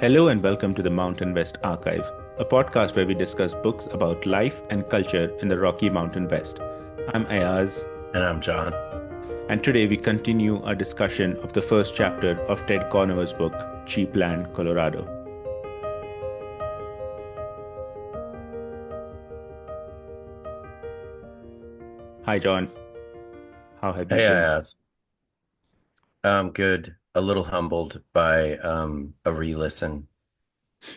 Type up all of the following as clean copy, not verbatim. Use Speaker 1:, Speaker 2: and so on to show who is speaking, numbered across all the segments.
Speaker 1: Hello and welcome to the Mountain West Archive, a podcast where we discuss books about life and culture in the Rocky Mountain West. I'm Ayaz,
Speaker 2: And I'm John.
Speaker 1: and today we continue our discussion of the first chapter of Ted Conover's book, Cheap Land, Colorado. Hi, John. How have you
Speaker 2: Hey,
Speaker 1: been?
Speaker 2: Ayaz. I'm good. A little humbled by a re-listen,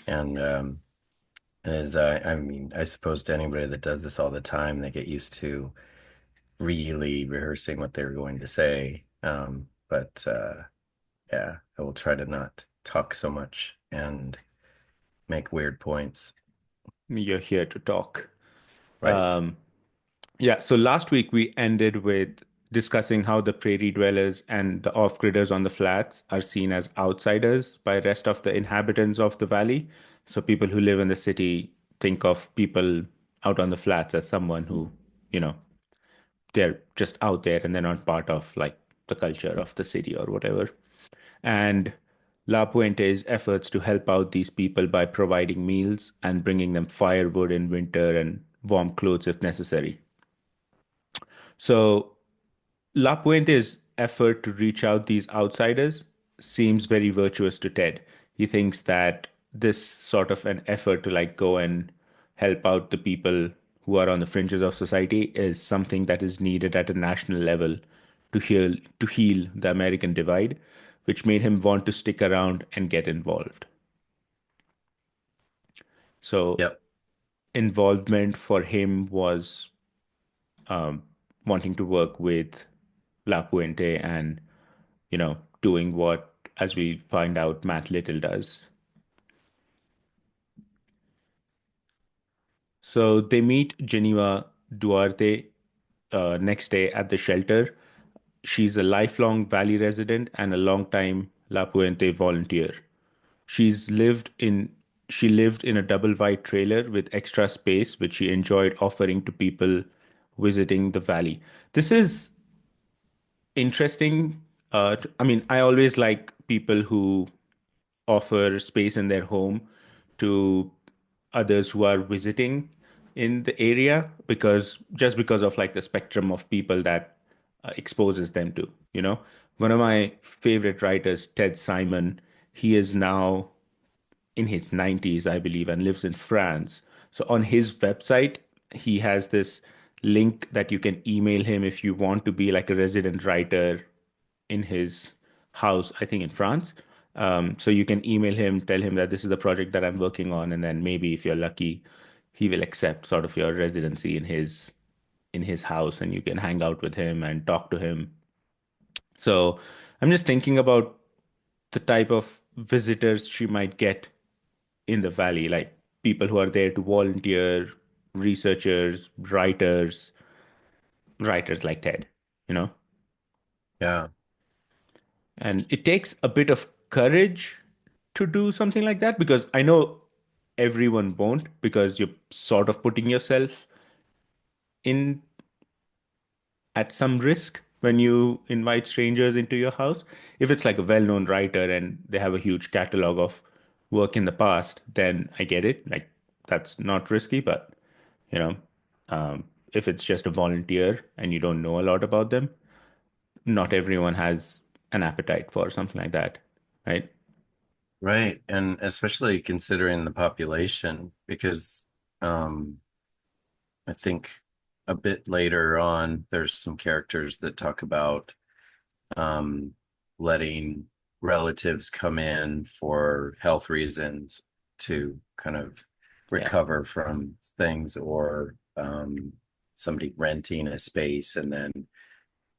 Speaker 2: and as I mean, I suppose to anybody that does this all the time, they get used to really rehearsing what they're going to say. But yeah, I will try to not talk so much and make weird points.
Speaker 1: You're here to talk.
Speaker 2: Right.
Speaker 1: Yeah, so last week we ended with discussing how the prairie dwellers and the off-gridders on the flats are seen as outsiders by rest of the inhabitants of the valley. So people who live in the city think of people out on the flats as someone who, you know, they're just out there and they're not part of like the culture of the city or whatever. And La Puente's efforts to help out these people by providing meals and bringing them firewood in winter and warm clothes if necessary. So La Puente's effort to reach out these outsiders seems very virtuous to Ted. He thinks that this sort of an effort to like go and help out the people who are on the fringes of society is something that is needed at a national level to heal the American divide, which made him want to stick around and get involved. So
Speaker 2: Yep.
Speaker 1: involvement for him was um, wanting to work with La Puente and doing what, as we find out, Matt Little does. So they meet Geneva Duarte next day at the shelter. She's a lifelong Valley resident and a longtime La Puente volunteer. She's lived in she lived in a double wide trailer with extra space, which she enjoyed offering to people visiting the valley. This is interesting. I mean, I always like people who offer space in their home to others who are visiting in the area because just because of like the spectrum of people that exposes them to, you know. One of my favorite writers, Ted Simon, he is now in his 90s, I believe, and lives in France. So on his website, he has this link that you can email him if you want to be like a resident writer in his house, I think in France. So you can email him, tell him that this is the project that I'm working on, and then maybe if you're lucky, he will accept sort of your residency in his house, and you can hang out with him and talk to him. So I'm just thinking about the type of visitors she might get in the valley, like people who are there to volunteer, researchers, writers like Ted, you know?
Speaker 2: Yeah.
Speaker 1: And it takes a bit of courage to do something like that because I know everyone won't because you're sort of putting yourself in at some risk when you invite strangers into your house. If it's like a well-known writer and they have a huge catalog of work in the past, then I get it. Like that's not risky, but you know, if it's just a volunteer and you don't know a lot about them, not everyone has an appetite for something like that, right?
Speaker 2: Right. And especially considering the population, because um I think a bit later on, there's some characters that talk about um, letting relatives come in for health reasons to kind of
Speaker 1: Yeah.
Speaker 2: recover from things, or somebody renting a space and then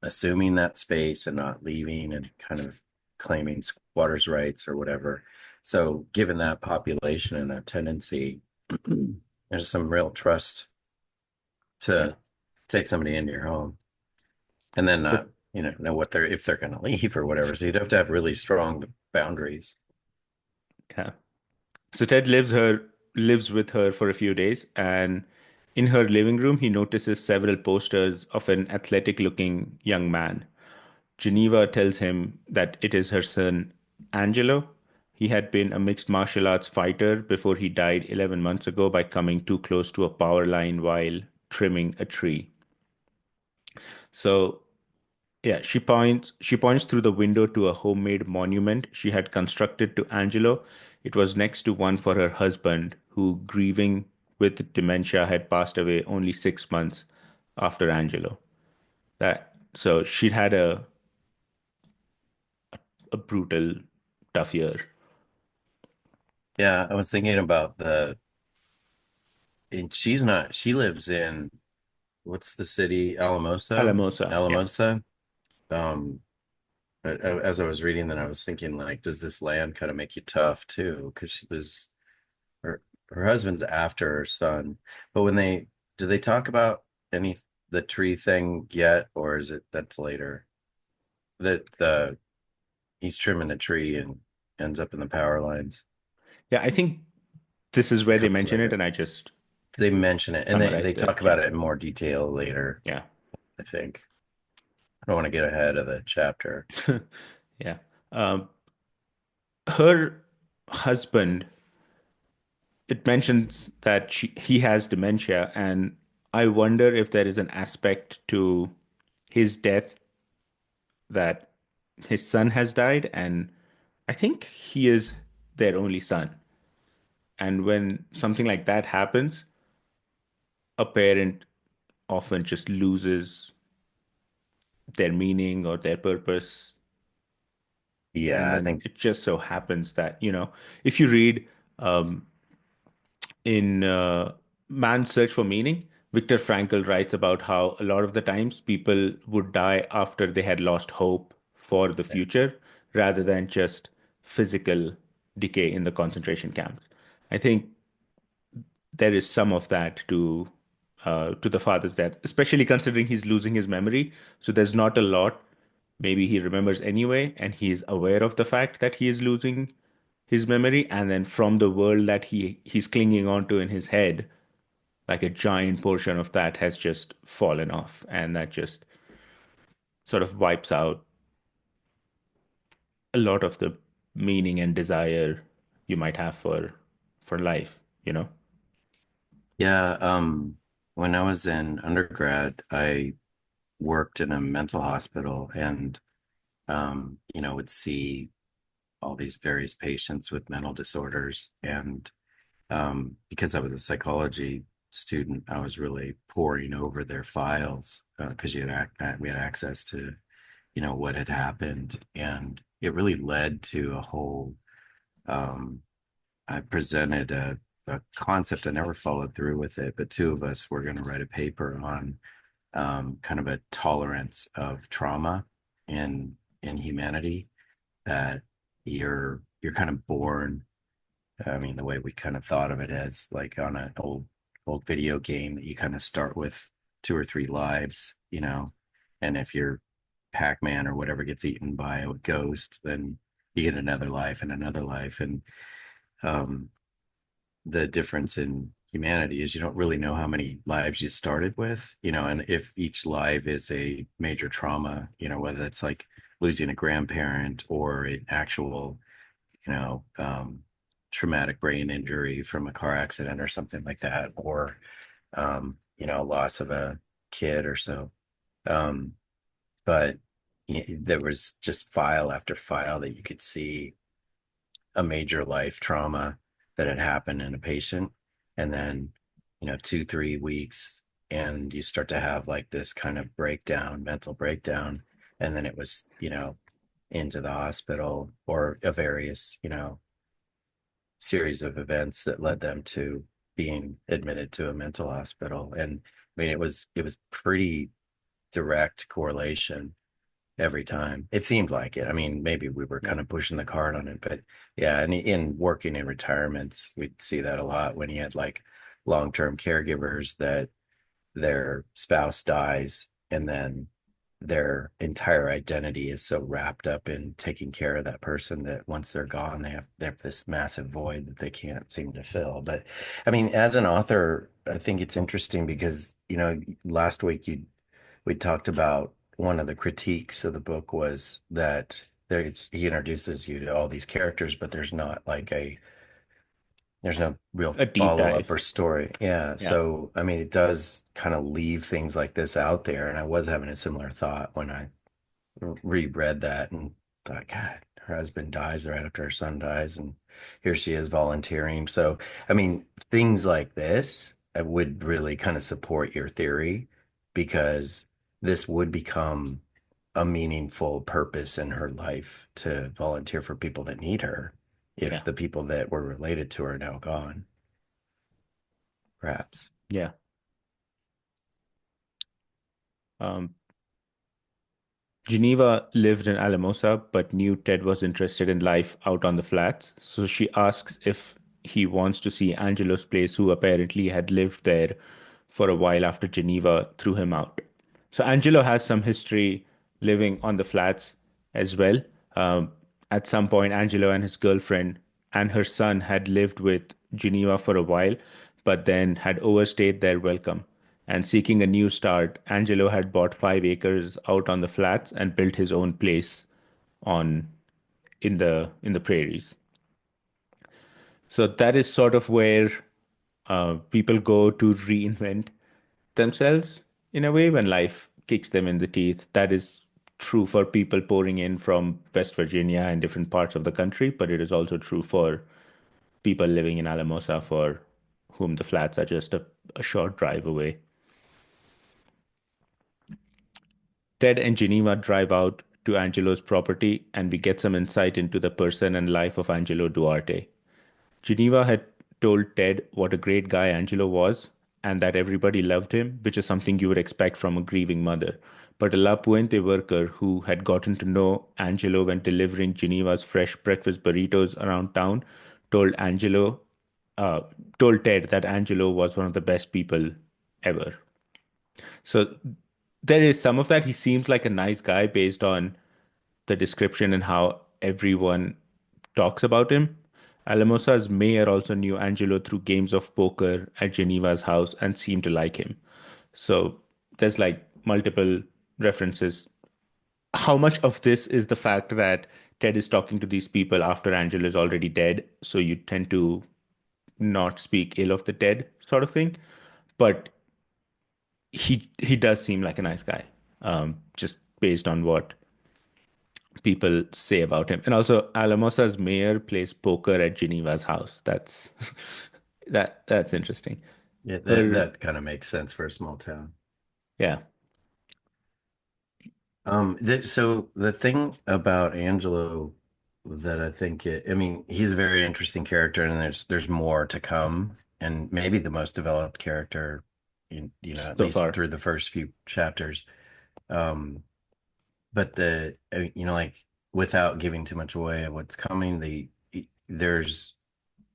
Speaker 2: assuming that space and not leaving and kind of claiming squatters' rights or whatever. So, given that population and that tendency, there's some real trust
Speaker 1: Yeah.
Speaker 2: to take somebody into your home and then
Speaker 1: But
Speaker 2: not, know what they're if they're going to leave or whatever. So you'd have to have really strong boundaries.
Speaker 1: yeah. So Ted lives with her for a few days, and in her living room, he notices several posters of an athletic-looking young man. Geneva tells him that it is her son, Angelo, He had been a mixed martial arts fighter before he died 11 months ago by coming too close to a power line while trimming a tree. So, yeah, she points through the window to a homemade monument she had constructed to Angelo. It was next to one for her husband, who, grieving with dementia, had passed away only 6 months after Angelo. That so she'd had a brutal, tough year.
Speaker 2: Yeah, I was thinking about and she's not, she lives in, what's the city? Alamosa?
Speaker 1: Alamosa, yeah.
Speaker 2: Alamosa. Um, but as I was reading that, I was thinking, like, does this land kind of make you tough too? Because she was her her husband's after her son. But do they talk about any the tree thing yet, or is it that's later? That the he's trimming the tree and ends up in the power lines.
Speaker 1: Yeah, I think this is where they
Speaker 2: Comes
Speaker 1: mention it,
Speaker 2: later.
Speaker 1: and I just
Speaker 2: They mention it and they
Speaker 1: summarized it.
Speaker 2: talk
Speaker 1: Yeah,
Speaker 2: about it in more detail later,
Speaker 1: yeah,
Speaker 2: I think. I don't want to get ahead of the chapter.
Speaker 1: yeah. Um, Her husband, it mentions that he has dementia, and I wonder if there is an aspect to his death that his son has died, and I think he is their only son. And when something like that happens, a parent often just loses their meaning or their purpose. And
Speaker 2: Yeah, I
Speaker 1: then
Speaker 2: think
Speaker 1: it just so happens that, if you read in Man's Search for Meaning, Viktor Frankl writes about how a lot of the times people would die after they had lost hope for the future rather than just physical decay in the concentration camps. I think there is some of that to the father's death, especially considering he's losing his memory. So there's not a lot. Maybe he remembers anyway, and he is aware of the fact that he is losing his memory, and then from the world that he's clinging onto in his head, like a giant portion of that has just fallen off, and that just sort of wipes out a lot of the meaning and desire you might have for life, you know?
Speaker 2: yeah, when I was in undergrad, I worked in a mental hospital and would see all these various patients with mental disorders. And because I was a psychology student, I was really poring over their files because we had access to, what had happened. And it really led to a whole, um, I presented a concept. I never followed through with it, but two of us were going to write a paper on kind of a tolerance of trauma in humanity that you're kind of born. I mean, the way we kind of thought of it as like on an old video game that you kind of start with two or three lives, and if you're Pac-Man or whatever gets eaten by a ghost, then you get another life and another life. And um, the difference in humanity is you don't really know how many lives you started with, and if each life is a major trauma, whether it's like losing a grandparent or an actual, you know, um, traumatic brain injury from a car accident or something like that, or, loss of a kid or so. Um, but there was just file after file that you could see a major life trauma that had happened in a patient. And then, 2, 3 weeks, and you start to have like this kind of breakdown, mental breakdown. And then it was, into the hospital or a various, series of events that led them to being admitted to a mental hospital. And I mean, it was pretty direct correlation every time. It seemed like it. I mean, maybe we were
Speaker 1: Yeah.
Speaker 2: kind of pushing the cart on it, but yeah, and in working in retirements, we'd see that a lot when you had like long-term caregivers that their spouse dies and then their entire identity is so wrapped up in taking care of that person that once they're gone, they have this massive void that they can't seem to fill. But I mean, as an author, I think it's interesting because, last week we talked about one of the critiques of the book was that he introduces you to all these characters, but there's no real
Speaker 1: A deep
Speaker 2: follow up or
Speaker 1: dive.
Speaker 2: story. Yeah.
Speaker 1: Yeah.
Speaker 2: So, I mean, it does kind of leave things like this out there. And I was having a similar thought when I reread that and thought, God, her husband dies right after her son dies. And here she is volunteering. So, I mean, things like this would really kind of support your theory because this would become a meaningful purpose in her life to volunteer for people that need her if
Speaker 1: Yeah.
Speaker 2: the people that were related to her are now gone, perhaps.
Speaker 1: Yeah. Um, Geneva lived in Alamosa, but knew Ted was interested in life out on the flats. So she asks if he wants to see Angelo's place, who apparently had lived there for a while after Geneva threw him out. So Angelo has some history living on the flats as well. Um, at some point, Angelo and his girlfriend and her son had lived with Geneva for a while, but then had overstayed their welcome. And seeking a new start, Angelo had bought 5 acres out on the flats and built his own place on in the prairies. So that is sort of where people go to reinvent themselves in a way when life kicks them in the teeth. That is true for people pouring in from West Virginia and different parts of the country, but it is also true for people living in Alamosa for whom the flats are just a short drive away. Ted and Geneva drive out to Angelo's property, and we get some insight into the person and life of Angelo Duarte. Geneva had told Ted what a great guy Angelo was and that everybody loved him, which is something you would expect from a grieving mother. But a La Puente worker who had gotten to know Angelo when delivering Geneva's fresh breakfast burritos around town told uh, told Ted that Angelo was one of the best people ever. So there is some of that. He seems like a nice guy based on the description and how everyone talks about him. Alamosa's mayor also knew Angelo through games of poker at Geneva's house and seemed to like him. So there's like multiple references. How much of this is the fact that Ted is talking to these people after Angelo is already dead? So you tend to not speak ill of the dead, sort of thing. But he does seem like a nice guy, just based on what people say about him. And also, Alamosa's mayor plays poker at Geneva's house. That's that's interesting.
Speaker 2: Yeah,
Speaker 1: Her,
Speaker 2: that kind of makes sense for a small town.
Speaker 1: yeah,
Speaker 2: So the thing about Angelo that I mean, he's a very interesting character, and there's more to come, and maybe the most developed character at
Speaker 1: so
Speaker 2: least
Speaker 1: far.
Speaker 2: through the first few chapters. Um, but like without giving too much away of what's coming, there's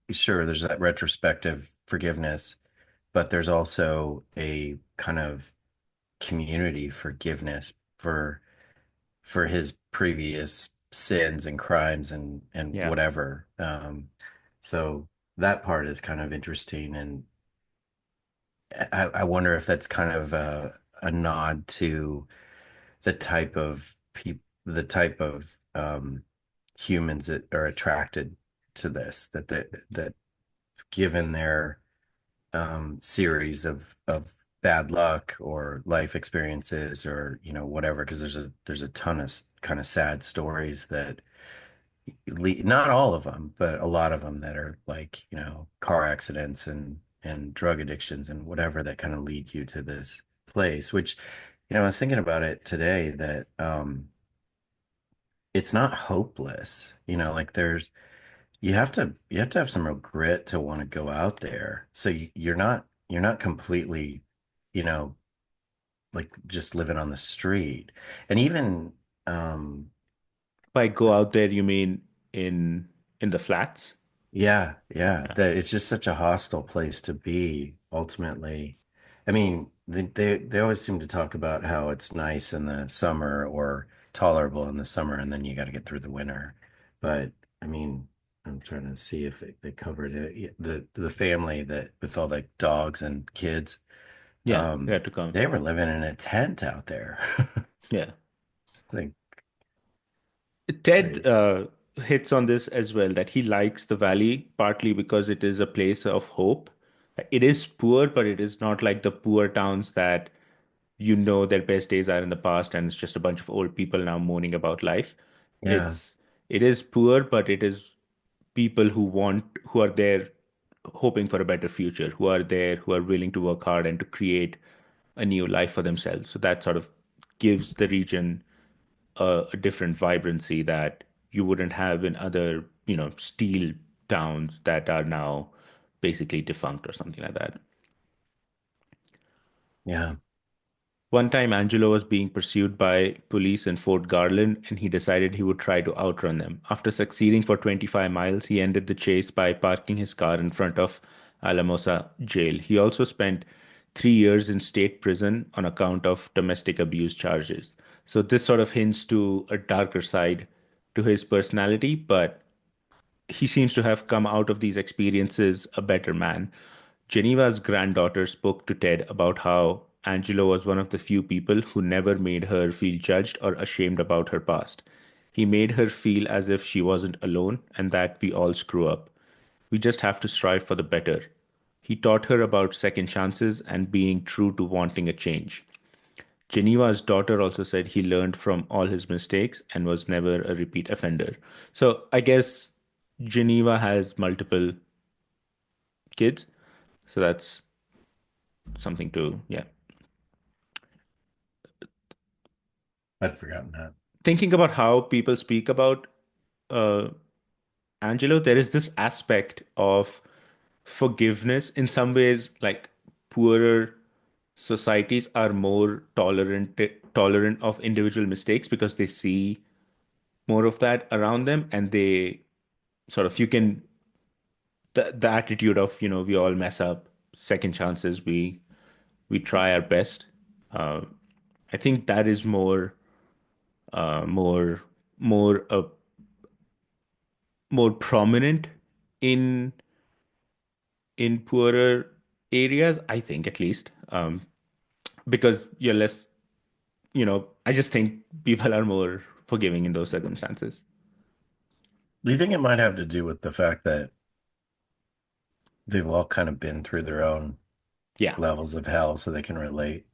Speaker 2: there's that retrospective forgiveness, but there's also a kind of community forgiveness for his previous sins and crimes and
Speaker 1: Yeah,
Speaker 2: whatever. So that part is kind of interesting, and I wonder if that's kind of a nod to the type of the type of humans that are attracted to this, that given their series of bad luck or life experiences or whatever, because there's a ton of kind of sad stories that not all of them, but a lot of them that are like car accidents and drug addictions and whatever that kind of lead you to this place. Which I was thinking about it today that it's not hopeless. Like you have to have some real grit to want to go out there. So you're not completely, you know, like just living on the street. And even
Speaker 1: by go out there, you mean in the flats?
Speaker 2: yeah,
Speaker 1: Yeah,
Speaker 2: that it's just such a hostile place to be ultimately. I mean, they always seem to talk about how it's nice in the summer or tolerable in the summer, and then you got to get through the winter. But I mean, I'm trying to see if they covered it. Yeah, the family that with all the dogs and kids,
Speaker 1: yeah, they had to come.
Speaker 2: they were living in a tent out there.
Speaker 1: Yeah,
Speaker 2: Like
Speaker 1: Ted
Speaker 2: Crazy.
Speaker 1: hits on this as well, that he likes the valley partly because it is a place of hope. It is poor, but it is not like the poor towns that their best days are in the past and it's just a bunch of old people now moaning about life.
Speaker 2: Yeah.
Speaker 1: It's it is poor, but it is people who are there hoping for a better future, who are there, who are willing to work hard and to create a new life for themselves. So that sort of gives the region a different vibrancy that you wouldn't have in other, steel towns that are now basically defunct or something like that.
Speaker 2: Yeah.
Speaker 1: One time, Angelo was being pursued by police in Fort Garland, and he decided he would try to outrun them. After succeeding for 25 miles, he ended the chase by parking his car in front of Alamosa jail. He also spent 3 years in state prison on account of domestic abuse charges. So, this sort of hints to a darker side to his personality, but he seems to have come out of these experiences a better man. Geneva's granddaughter spoke to Ted about how Angelo was one of the few people who never made her feel judged or ashamed about her past. He made her feel as if she wasn't alone and that we all screw up. We just have to strive for the better. He taught her about second chances and being true to wanting a change. Geneva's daughter also said he learned from all his mistakes and was never a repeat offender. So I guess Geneva has multiple kids. So that's something to, yeah.
Speaker 2: I'd forgotten that.
Speaker 1: Thinking about how people speak about uh, Angelo, there is this aspect of forgiveness. In some ways, like poorer societies are more tolerant of individual mistakes because they see more of that around them, and they sort of you can the attitude of we all mess up, second chances, we try our best. Uh, I think that is more more more prominent in poorer areas, I think at least, because you're less, I just think people are more forgiving in those circumstances.
Speaker 2: Do you think it might have to do with the fact that they've all kind of been through their own
Speaker 1: Yeah,
Speaker 2: levels of hell so they can relate?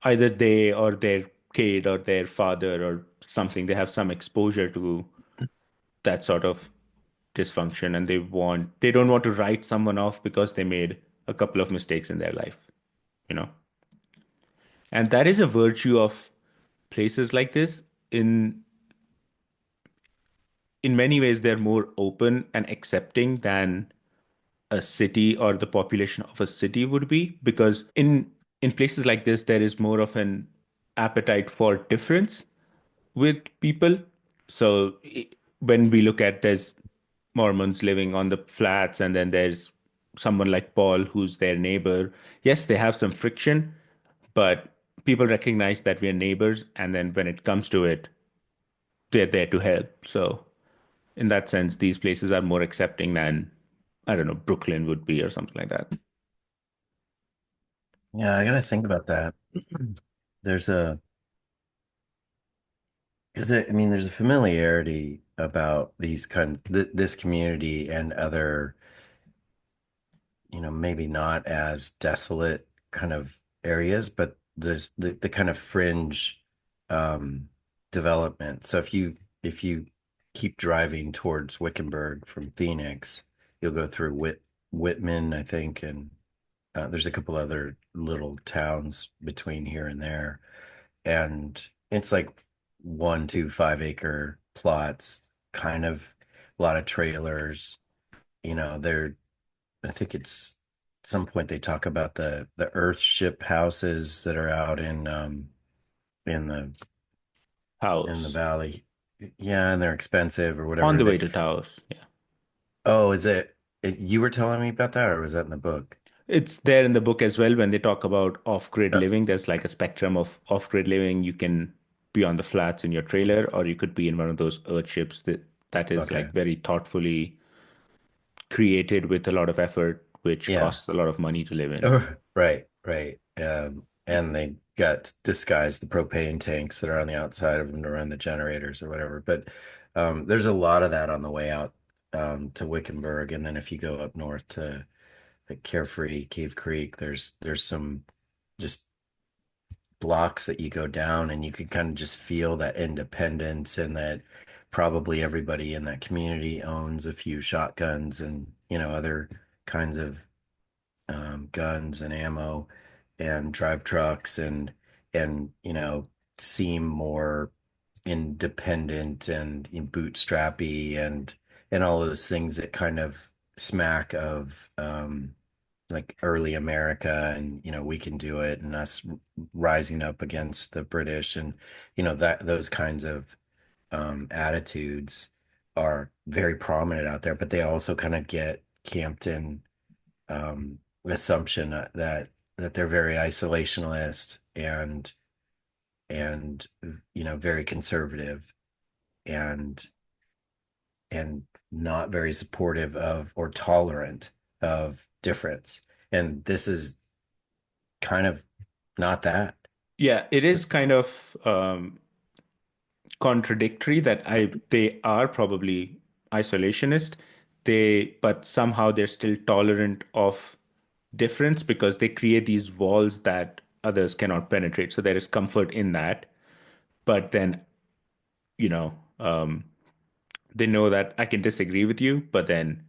Speaker 1: either they or their kid or their father or something, they have some exposure to that sort of dysfunction, and they don't want to write someone off because they made a couple of mistakes in their life, you know. And that is a virtue of places like this. In many ways, they're more open and accepting than a city or the population of a city would be, because in places like this, there is more of an appetite for difference with people. So when we look at, there's Mormons living on the flats, and then there's someone like Paul who's their neighbor. Yes, they have some friction, but people recognize that we are neighbors, and then when it comes to it, they're there to help. So in that sense, these places are more accepting than, I don't know, Brooklyn would be or something like that.
Speaker 2: Yeah, I gotta think about that. There's a, is it, I mean, there's a familiarity about these kinds, this community and other, maybe not as desolate kind of areas, but there's the kind of fringe um development. So if you keep driving towards Wickenburg from Phoenix, you'll go through Whitman, I think, and there's a couple other little towns between here and there. And it's like 1 to 5 acre plots, kind of a lot of trailers. They're I think it's at some point they talk about the Earthship houses that are out in the in the
Speaker 1: House
Speaker 2: valley. Yeah, and they're expensive or
Speaker 1: on
Speaker 2: whatever.
Speaker 1: the way to Taos. Yeah.
Speaker 2: Oh, you were telling me about that, or was that in the book?
Speaker 1: It's there in the book as well. When they talk about off-grid
Speaker 2: Uh,
Speaker 1: living, there's like a spectrum of off-grid living. You can be on the flats in your trailer, or you could be in one of those earth ships that is
Speaker 2: okay.
Speaker 1: like very thoughtfully created with a lot of effort, which
Speaker 2: Yeah.
Speaker 1: costs a lot of money to live in.
Speaker 2: Oh, right, right. And they got disguised the propane tanks that are on the outside of them to run the generators or whatever. But there's a lot of that on the way out to Wickenburg, and then if you go up north to like Carefree, Cave Creek, there's some just blocks that you go down, and you can kind of just feel that independence and that probably everybody in that community owns a few shotguns and other kinds of guns and ammo and drive trucks and seem more independent and bootstrappy and all of those things that kind of smack of like early America and we can do it and us rising up against the British and that those kinds of attitudes are very prominent out there, but they also kind of get camped in assumption that they're very isolationist and very conservative and and not very supportive of or tolerant of difference. And this is kind of not that.
Speaker 1: Yeah, it is kind of contradictory that I they are probably isolationist. But somehow they're still tolerant of difference because they create these walls that others cannot penetrate. So there is comfort in that. But then, you know, they know that I can disagree with you, but then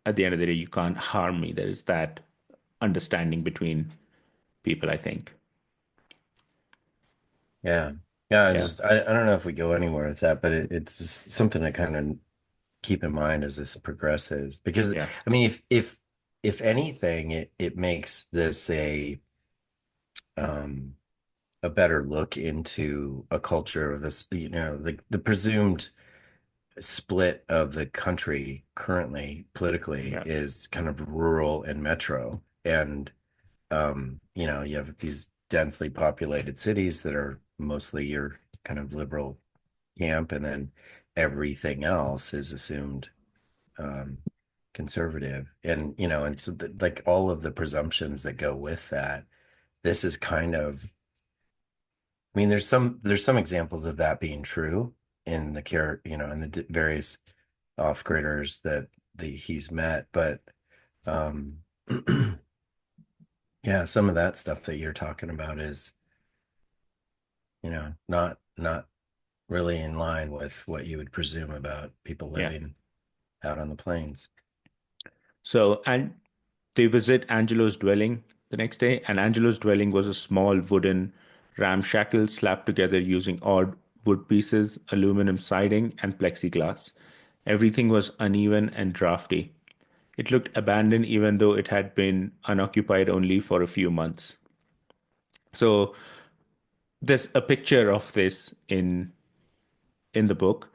Speaker 1: at the end of the day, you can't harm me. There is that understanding between people, I think.
Speaker 2: Yeah. Yeah,
Speaker 1: Yeah.
Speaker 2: I don't know if we go anywhere with that, but it's something to kind of keep in mind as this progresses. Because
Speaker 1: Yeah.
Speaker 2: I mean, if anything, it makes this um a better look into a culture of this, the presumed split of the country currently politically
Speaker 1: Yeah.
Speaker 2: is kind of rural and metro. And you have these densely populated cities that are mostly your kind of liberal camp, and then everything else is assumed um, conservative. And and so like all of the presumptions that go with that, this is kind of, I mean, there's some examples of that being true in the care, in the various off-gridders that he's met, but um, yeah, some of that stuff that you're talking about is, not really in line with what you would presume about people
Speaker 1: Yeah.
Speaker 2: living out on the plains.
Speaker 1: So, and they visit Angelo's dwelling the next day, and Angelo's dwelling was a small wooden ramshackle slapped together using odd wood pieces, aluminum siding, and plexiglass. Everything was uneven and drafty. It looked abandoned even though it had been unoccupied only for a few months. So there's a picture of this in the book.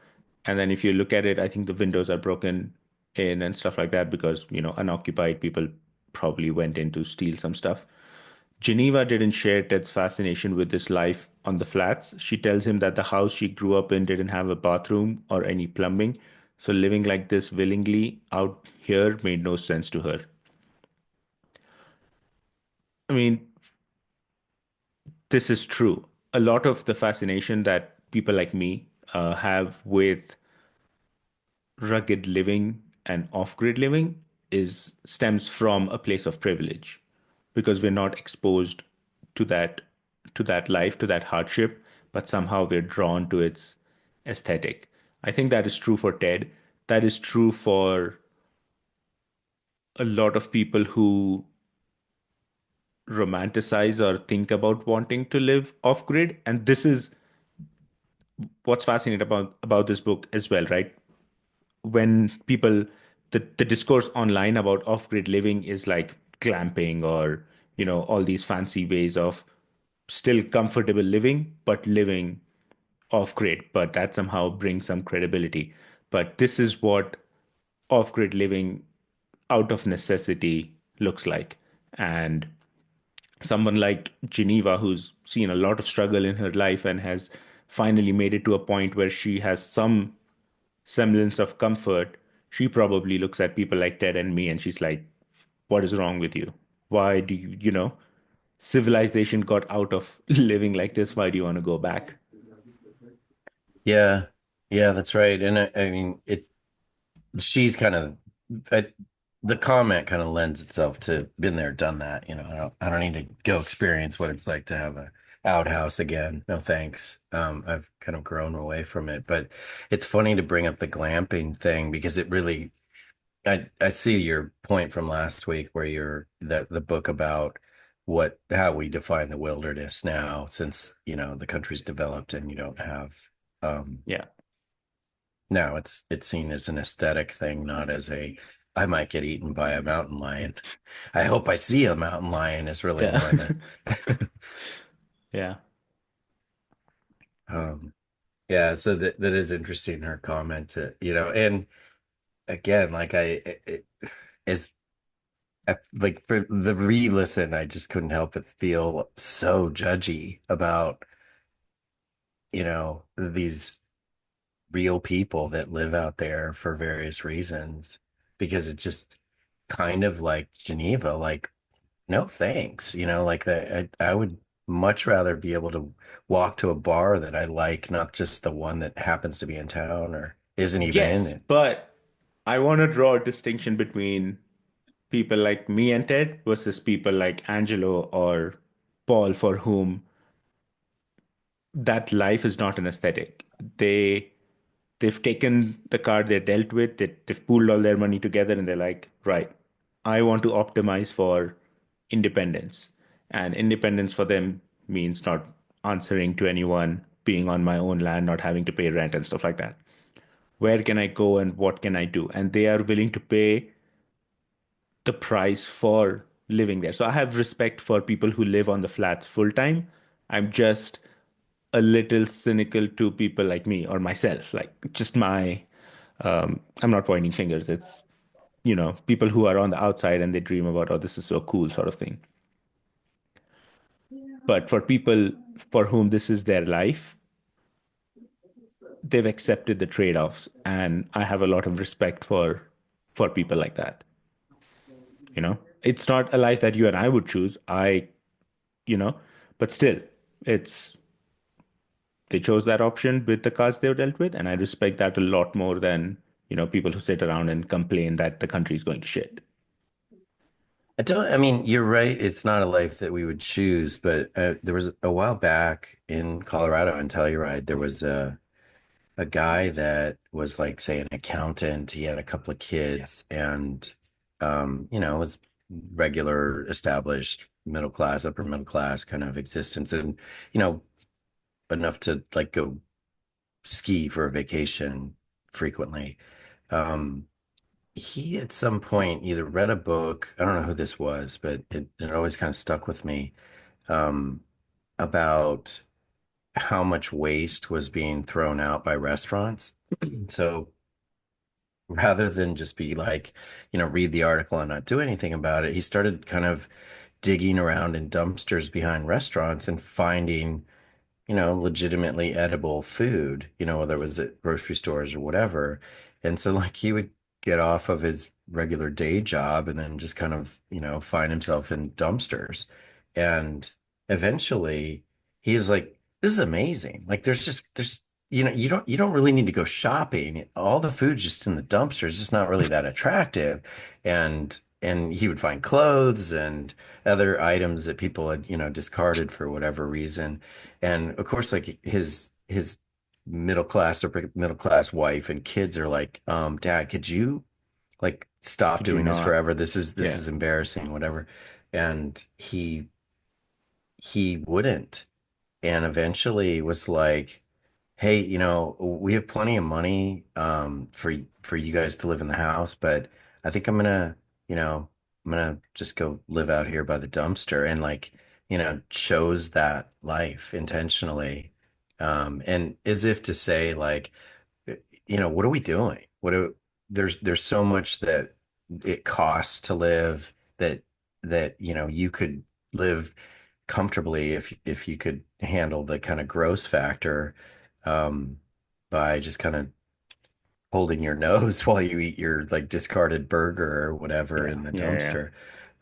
Speaker 1: And then if you look at it, I think the windows are broken in and stuff like that because, unoccupied people probably went in to steal some stuff. Geneva didn't share Ted's fascination with this life on the flats. She tells him that the house she grew up in didn't have a bathroom or any plumbing, so living like this willingly out here made no sense to her. I mean, this is true. A lot of the fascination that people like me have with rugged living and off-grid living is stems from a place of privilege because we're not exposed to that life, to that hardship, but somehow we're drawn to its aesthetic. I think that is true for Ted. That is true for a lot of people who romanticize or think about wanting to live off grid. And this is what's fascinating about this book as well, right? When people the discourse online about off-grid living is like glamping or all these fancy ways of still comfortable living but living off-grid, but that somehow brings some credibility. But this is what off-grid living out of necessity looks like. And someone like Geneva, who's seen a lot of struggle in her life and has finally made it to a point where she has some semblance of comfort, she probably looks at people like Ted and me and she's like, what is wrong with you? Why do you, civilization got out of living like this. Why do you want to go back?
Speaker 2: Yeah. Yeah, that's right. And I mean, she's kind of, I, the comment kind of lends itself to been there, done that. I don't need to go experience what it's like to have a outhouse again. No thanks. I've kind of grown away from it, but it's funny to bring up the glamping thing because it really, I see your point from last week where you're that the book about how we define the wilderness now since, the country's developed and you don't have, um,
Speaker 1: Yeah,
Speaker 2: now it's seen as an aesthetic thing, not as a I might get eaten by a mountain lion. I hope I see a mountain lion is really
Speaker 1: yeah,
Speaker 2: more the
Speaker 1: yeah,
Speaker 2: um yeah, so that is interesting her comment and again like as like for the re-listen I just couldn't help but feel so judgy about these real people that live out there for various reasons because it just kind of like Geneva, like, no thanks, like that. I would much rather be able to walk to a bar that I like, not just the one that happens to be in town or isn't even in
Speaker 1: yes,
Speaker 2: it.
Speaker 1: but I want to draw a distinction between people like me and Ted versus people like Angelo or Paul for whom that life is not an aesthetic. They've taken the card they're dealt with, they've pooled all their money together and they're like, right, I want to optimize for independence. And independence for them means not answering to anyone, being on my own land, not having to pay rent and stuff like that. Where can I go and what can I do? And they are willing to pay the price for living there. So I have respect for people who live on the flats full time. I'm just a little cynical to people like me or myself, like just I'm not pointing fingers. It's, people who are on the outside and they dream about, oh, this is so cool sort of thing. But for people for whom this is their life, they've accepted the trade-offs. And I have a lot of respect for people like that. It's not a life that you and I would choose. You know, but still, it's they chose that option with the cards they were dealt with, and I respect that a lot more than people who sit around and complain that the country is going to shit.
Speaker 2: I mean, you're right. It's not a life that we would choose, but there was a while back in Colorado in Telluride, there was a guy that was like, say, an accountant. He had a couple of kids and, was regular, established middle class, upper middle class kind of existence and, you know, enough to like go ski for a vacation frequently. Um, he at some point either read a book, I don't know who this was, but it always kind of stuck with me, um, about how much waste was being thrown out by restaurants. So rather than just be like, read the article and not do anything about it, he started kind of digging around in dumpsters behind restaurants and finding, legitimately edible food, whether it was at grocery stores or whatever. And so like he would get off of his regular day job and then just kind of, find himself in dumpsters. And eventually he's like, this is amazing. Like there's you don't really need to go shopping. All the food's just in the dumpster. It's just not really that attractive. And he would find clothes and other items that people had, discarded for whatever reason. And of course, like his middle class wife and kids are like, Dad, could you like stop
Speaker 1: Could you
Speaker 2: doing this
Speaker 1: not?
Speaker 2: forever? This is
Speaker 1: Yeah.
Speaker 2: embarrassing, whatever. And he wouldn't. And eventually was like, hey, we have plenty of money for you guys to live in the house, but I think I'm gonna just go live out here by the dumpster and like, chose that life intentionally. And as if to say like, what are we doing? There's so much that it costs to live that you could live comfortably if you could handle the kind of gross factor, um, by just kind of holding your nose while you eat your like discarded burger or whatever
Speaker 1: Yeah.
Speaker 2: in the
Speaker 1: Yeah. Yeah.
Speaker 2: dumpster.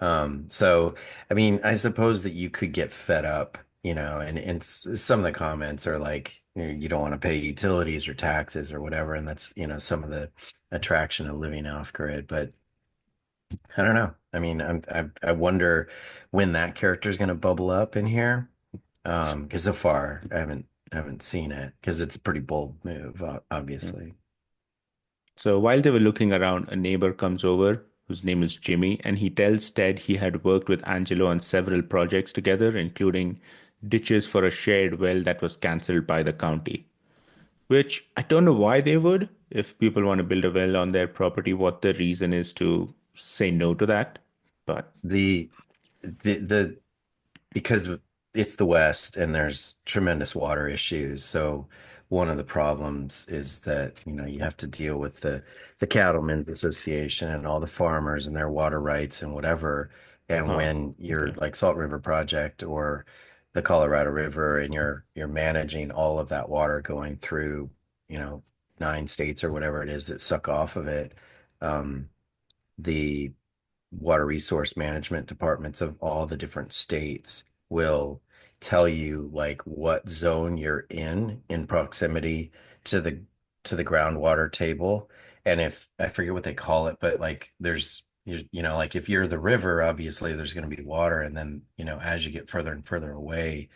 Speaker 2: So I mean, I suppose that you could get fed up, and some of the comments are like, you don't want to pay utilities or taxes or whatever, and that's, some of the attraction of living off grid. But I don't know. I mean, I wonder when that character is going to bubble up in here. Because so far I haven't seen it because it's a pretty bold move,
Speaker 1: Yeah.
Speaker 2: obviously.
Speaker 1: So while they were looking around, a neighbor comes over whose name is Jimmy, and he tells Ted he had worked with Angelo on several projects together, including ditches for a shared well that was cancelled by the county. Which I don't know why they would. If people want to build a well on their property, what the reason is to say no to that. But
Speaker 2: The the because it's the West and there's tremendous water issues. So one of the problems is that, you have to deal with the Cattlemen's Association and all the farmers and their water rights and whatever. And
Speaker 1: oh,
Speaker 2: when you're
Speaker 1: okay.
Speaker 2: like Salt River Project or the Colorado River and you're managing all of that water going through, you know, 9 states or whatever it is that suck off of it, um, the water resource management departments of all the different states will tell you like what zone you're in proximity to the groundwater table. And if I forget what they call it, but like like if you're the river, obviously there's going to be water, and then as you get further and further away,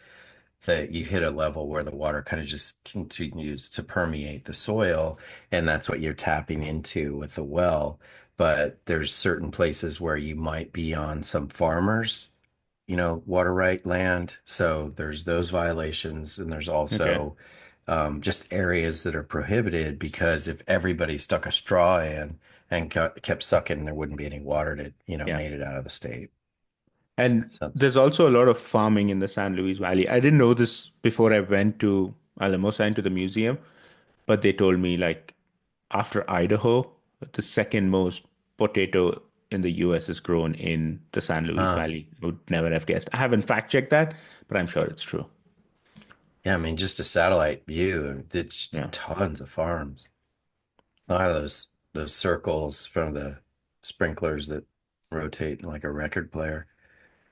Speaker 2: that you hit a level where the water kind of just continues to permeate the soil, and that's what you're tapping into with the well. But there's certain places where you might be on some farmers, water right land. So there's those violations, and there's
Speaker 1: Okay.
Speaker 2: also just areas that are prohibited because if everybody stuck a straw in and kept sucking, there wouldn't be any water that,
Speaker 1: Yeah.
Speaker 2: made it out of the state.
Speaker 1: And
Speaker 2: So
Speaker 1: there's also a lot of farming in the San Luis Valley. I didn't know this before I went to Alamosa into the museum, but they told me like after Idaho, the second most potato in the US is grown in the San Luis
Speaker 2: uh,
Speaker 1: Valley. Would never have guessed. I haven't fact checked that, but I'm sure it's true.
Speaker 2: yeah, I mean, just a satellite view, it's
Speaker 1: Yeah.
Speaker 2: tons of farms. A lot of those circles from the sprinklers that rotate like a record player.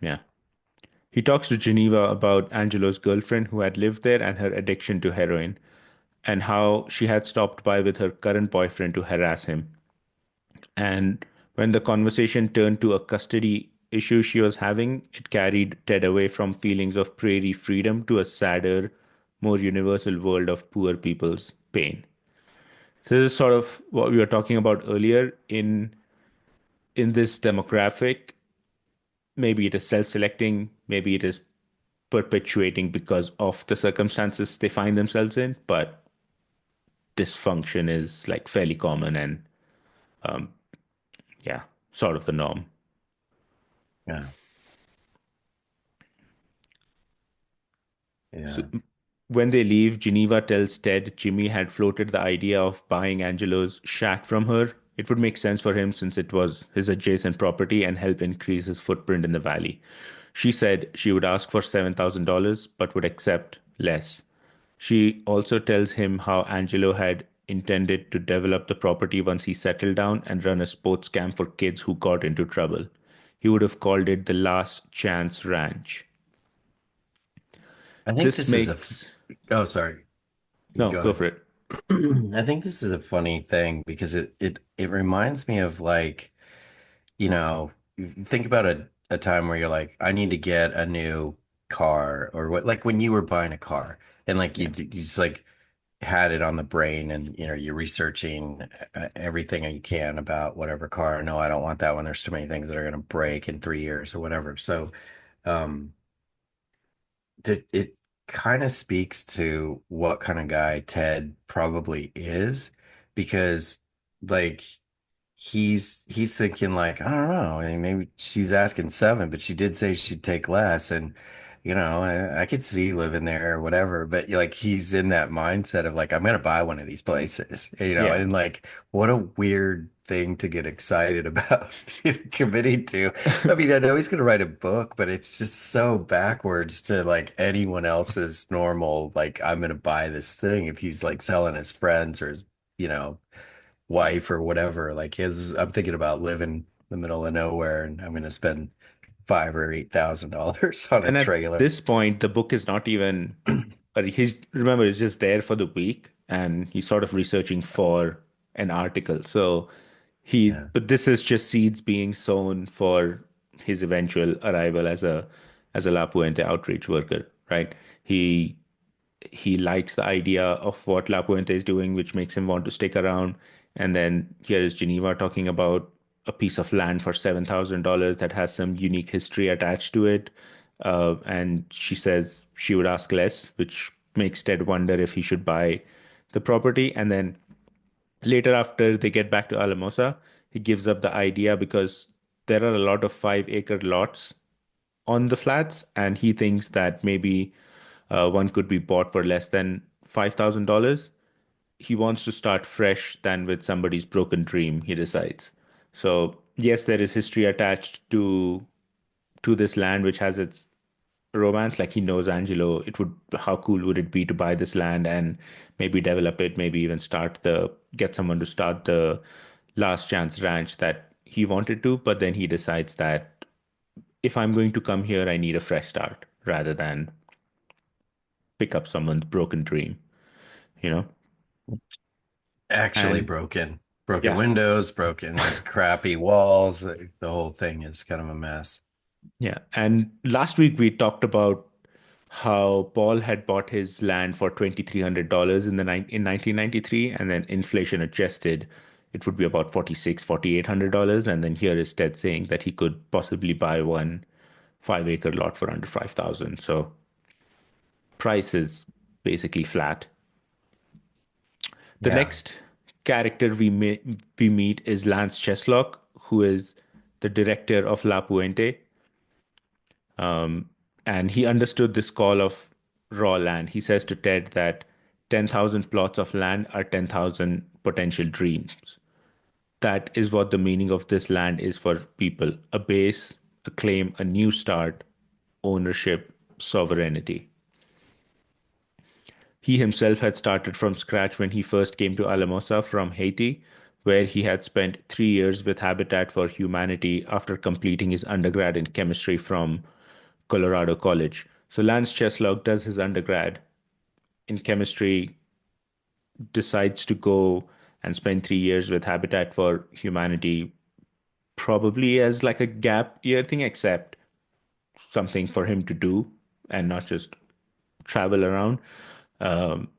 Speaker 1: Yeah. He talks to Geneva about Angelo's girlfriend who had lived there and her addiction to heroin, and how she had stopped by with her current boyfriend to harass him. And when the conversation turned to a custody issue she was having, it carried Ted away from feelings of prairie freedom to a sadder, more universal world of poor people's pain. So this is sort of what we were talking about earlier in this demographic. Maybe it is self-selecting, maybe it is perpetuating because of the circumstances they find themselves in, but dysfunction is like fairly common and yeah, sort of the norm.
Speaker 2: Yeah.
Speaker 1: So
Speaker 2: Yeah.
Speaker 1: when they leave, Geneva tells Ted Jimmy had floated the idea of buying Angelo's shack from her. It would make sense for him since it was his adjacent property and help increase his footprint in the valley. She said she would ask for $7,000 but would accept less. She also tells him how Angelo had intended to develop the property once he settled down and run a sports camp for kids who got into trouble. He would have called it the Last Chance Ranch.
Speaker 2: I think
Speaker 1: This
Speaker 2: this is
Speaker 1: makes.
Speaker 2: oh, sorry. You
Speaker 1: No,
Speaker 2: go
Speaker 1: go
Speaker 2: ahead.
Speaker 1: for it.
Speaker 2: I think this is a funny thing because it reminds me of like, you know, think about a time where you're like, I need to get a new car, or what, like when you were buying a car and like
Speaker 1: Yeah.
Speaker 2: you just like had it on the brain, and you're researching everything you can about whatever car. No, I don't want that one. There's too many things that are going to break in 3 years or whatever. So um it kind of speaks to what kind of guy Ted probably is, because like he's thinking like, I don't know. I mean, maybe she's asking seven, but she did say she'd take less, and I could see living there or whatever. But like he's in that mindset of like, I'm gonna buy one of these places,
Speaker 1: Yeah.
Speaker 2: and like what a weird thing to get excited about committing to. I mean, I know he's gonna write a book, but it's just so backwards to like anyone else's normal, like I'm gonna buy this thing if he's like selling his friends or his, you know wife or whatever. Like I'm thinking about living the middle of nowhere, and I'm going to spend $5,000 or $8,000 on a
Speaker 1: And at
Speaker 2: trailer.
Speaker 1: this point, the book is not even, but he's, remember, it's just there for the week and he's sort of researching for an article. So
Speaker 2: Yeah.
Speaker 1: but this is just seeds being sown for his eventual arrival as a La Puente outreach worker, right? He he likes the idea of what La Puente is doing, which makes him want to stick around. And then here is Geneva talking about a piece of land for $7,000 that has some unique history attached to it. And she says she would ask less, which makes Ted wonder if he should buy the property. And then later, after they get back to Alamosa, he gives up the idea because there are a lot of 5 acre lots on the flats, and he thinks that maybe one could be bought for less than $5,000. He wants to start fresh than with somebody's broken dream, he decides. So, yes, there is history attached to this land, which has its romance. Like he knows Angelo. It would, how cool would it be to buy this land and maybe develop it, maybe even get someone to start the last chance ranch that he wanted to. But then he decides that if I'm going to come here, I need a fresh start rather than pick up someone's broken dream, you know?
Speaker 2: Actually
Speaker 1: And
Speaker 2: broken. Broken
Speaker 1: yeah,
Speaker 2: windows, broken crappy walls. The whole thing is kind of a mess.
Speaker 1: yeah. And last week we talked about how Paul had bought his land for $2,300 in 1993, and then inflation adjusted, it would be about $4,800. And then here is Ted saying that he could possibly buy one 5 acre lot for under 5,000. So price is basically flat. The
Speaker 2: Yeah.
Speaker 1: next character we meet is Lance Cheslock, who is the director of La Puente. And he understood this call of raw land. He says to Ted that 10,000 plots of land are 10,000 potential dreams. That is what the meaning of this land is for people: a base, a claim, a new start, ownership, sovereignty. He himself had started from scratch when he first came to Alamosa from Haiti, where he had spent 3 years with Habitat for Humanity after completing his undergrad in chemistry from Colorado College. So Lance Cheslock does his undergrad in chemistry, decides to go and spend 3 years with Habitat for Humanity, probably as like a gap year thing, except something for him to do and not just travel around. Um,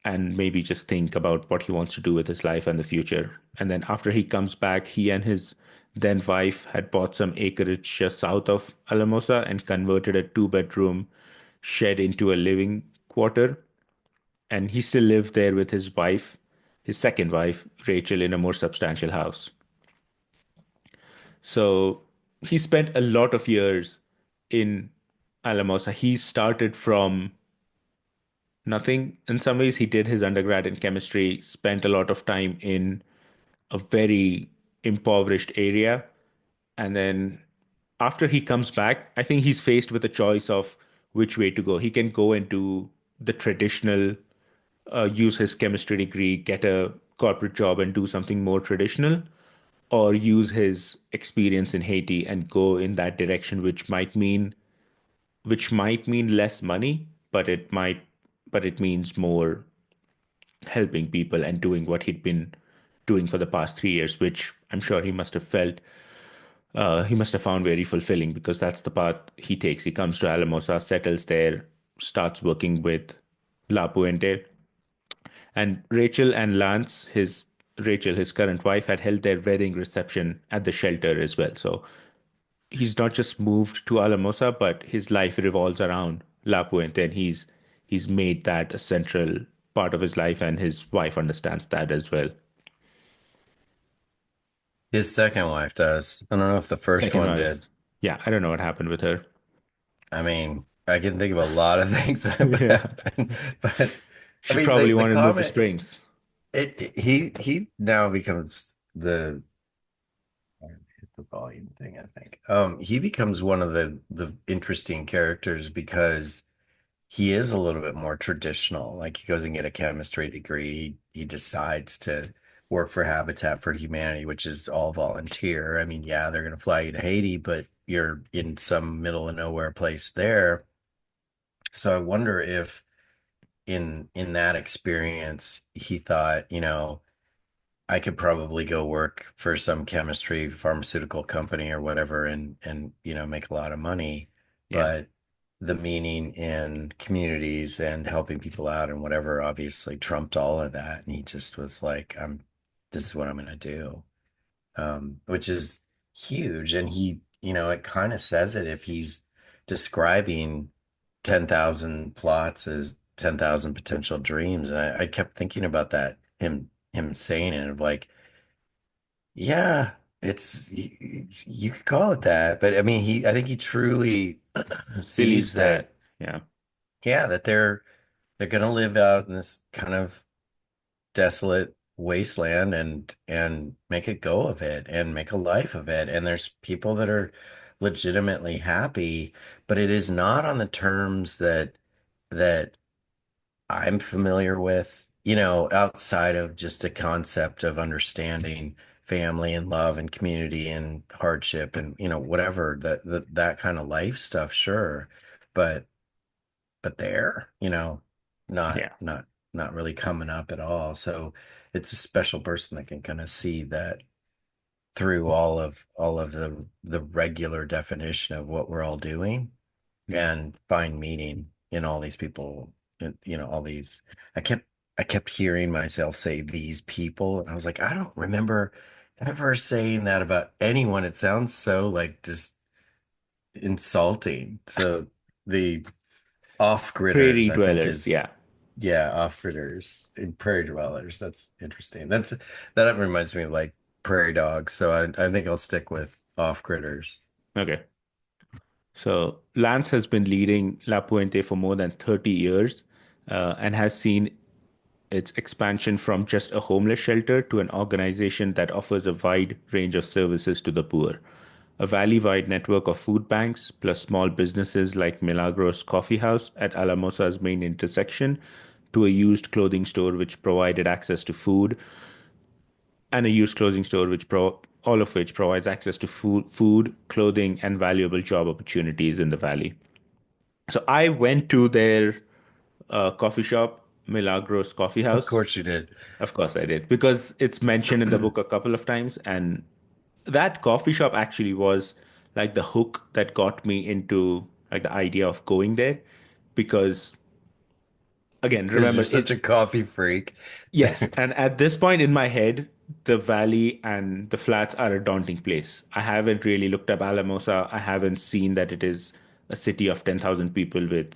Speaker 1: and maybe just think about what he wants to do with his life and the future. And then after he comes back, he and his then wife had bought some acreage just south of Alamosa and converted a 2 bedroom shed into a living quarter. And he still lived there with his wife, his second wife, Rachel, in a more substantial house. So he spent a lot of years in Alamosa. He started from nothing. In some ways, he did his undergrad in chemistry, spent a lot of time in a very impoverished area. And then after he comes back, I think he's faced with a choice of which way to go. He can go and do the traditional, use his chemistry degree, get a corporate job, and do something more traditional, or use his experience in Haiti and go in that direction, which might mean less money, but it means more helping people and doing what he'd been doing for the past 3 years, which I'm sure he must have found very fulfilling because that's the path he takes. He comes to Alamosa, settles there, starts working with La Puente, and Rachel, his current wife, had held their wedding reception at the shelter as well. So he's not just moved to Alamosa, but his life revolves around La Puente, and he's made that a central part of his life, and his wife understands that as well.
Speaker 2: His second wife does. I don't know if the first
Speaker 1: Second
Speaker 2: one did.
Speaker 1: wife, yeah, I don't know what happened with her.
Speaker 2: I mean, I can think of a lot of things that have
Speaker 1: Yeah,
Speaker 2: happened, but I
Speaker 1: she
Speaker 2: mean,
Speaker 1: probably
Speaker 2: the
Speaker 1: wanted to move to
Speaker 2: comment
Speaker 1: Springs.
Speaker 2: he now becomes the hit the volume thing, I think. He becomes one of the interesting characters because he is a little bit more traditional. Like he goes and get a chemistry degree. He decides to work for Habitat for Humanity, which is all volunteer. I mean, yeah, they're going to fly you to Haiti, but you're in some middle of nowhere place there. So I wonder if in that experience, he thought, I could probably go work for some chemistry pharmaceutical company or whatever and make a lot of money,
Speaker 1: Yeah.
Speaker 2: but the meaning in communities and helping people out and whatever obviously trumped all of that. And he just was like, this is what I'm gonna do. Which is huge. And it kind of says it if he's describing 10,000 plots as 10,000 potential dreams. And I kept thinking about that, him saying it of like, yeah, you could call it that. But I mean, I think he truly sees
Speaker 1: Believes
Speaker 2: that,
Speaker 1: that. Yeah.
Speaker 2: yeah, that they're gonna live out in this kind of desolate wasteland and make a go of it and make a life of it. And there's people that are legitimately happy, but it is not on the terms that I'm familiar with, outside of just a concept of understanding family and love and community and hardship and whatever that kind of life stuff, sure. But there, not
Speaker 1: Yeah.
Speaker 2: not not really coming up at all. So it's a special person that can kind of see that through all of the regular definition of what we're all doing
Speaker 1: Yeah.
Speaker 2: and find meaning in all these people, and all these. I kept I kept hearing myself say these people, and I was like, I don't remember ever saying that about anyone. It sounds so like just insulting. So the off-gridders,
Speaker 1: Prairie
Speaker 2: I think
Speaker 1: dwellers.
Speaker 2: is,
Speaker 1: Yeah.
Speaker 2: yeah, off-gridders and prairie dwellers. That's interesting. That reminds me of like prairie dogs. So I think I'll stick with off-gridders.
Speaker 1: Okay. So Lance has been leading La Puente for more than 30 years and has seen its expansion from just a homeless shelter to an organization that offers a wide range of services to the poor. A valley-wide network of food banks, plus small businesses like Milagros Coffee House at Alamosa's main intersection, to a used clothing store which provided access to food, and a used clothing store all of which provides access to food, clothing, and valuable job opportunities in the valley. So I went to their coffee shop, Milagros Coffee
Speaker 2: Of
Speaker 1: House.
Speaker 2: course you did.
Speaker 1: Of course I did, because it's mentioned in the book a couple of times, and that coffee shop actually was like the hook that got me into like the idea of going there, because again,
Speaker 2: Because you're
Speaker 1: remember
Speaker 2: such
Speaker 1: it.
Speaker 2: a coffee freak.
Speaker 1: Yes, and at this point in my head, the valley and the flats are a daunting place. I haven't really looked up Alamosa. I haven't seen that it is a city of 10,000 people with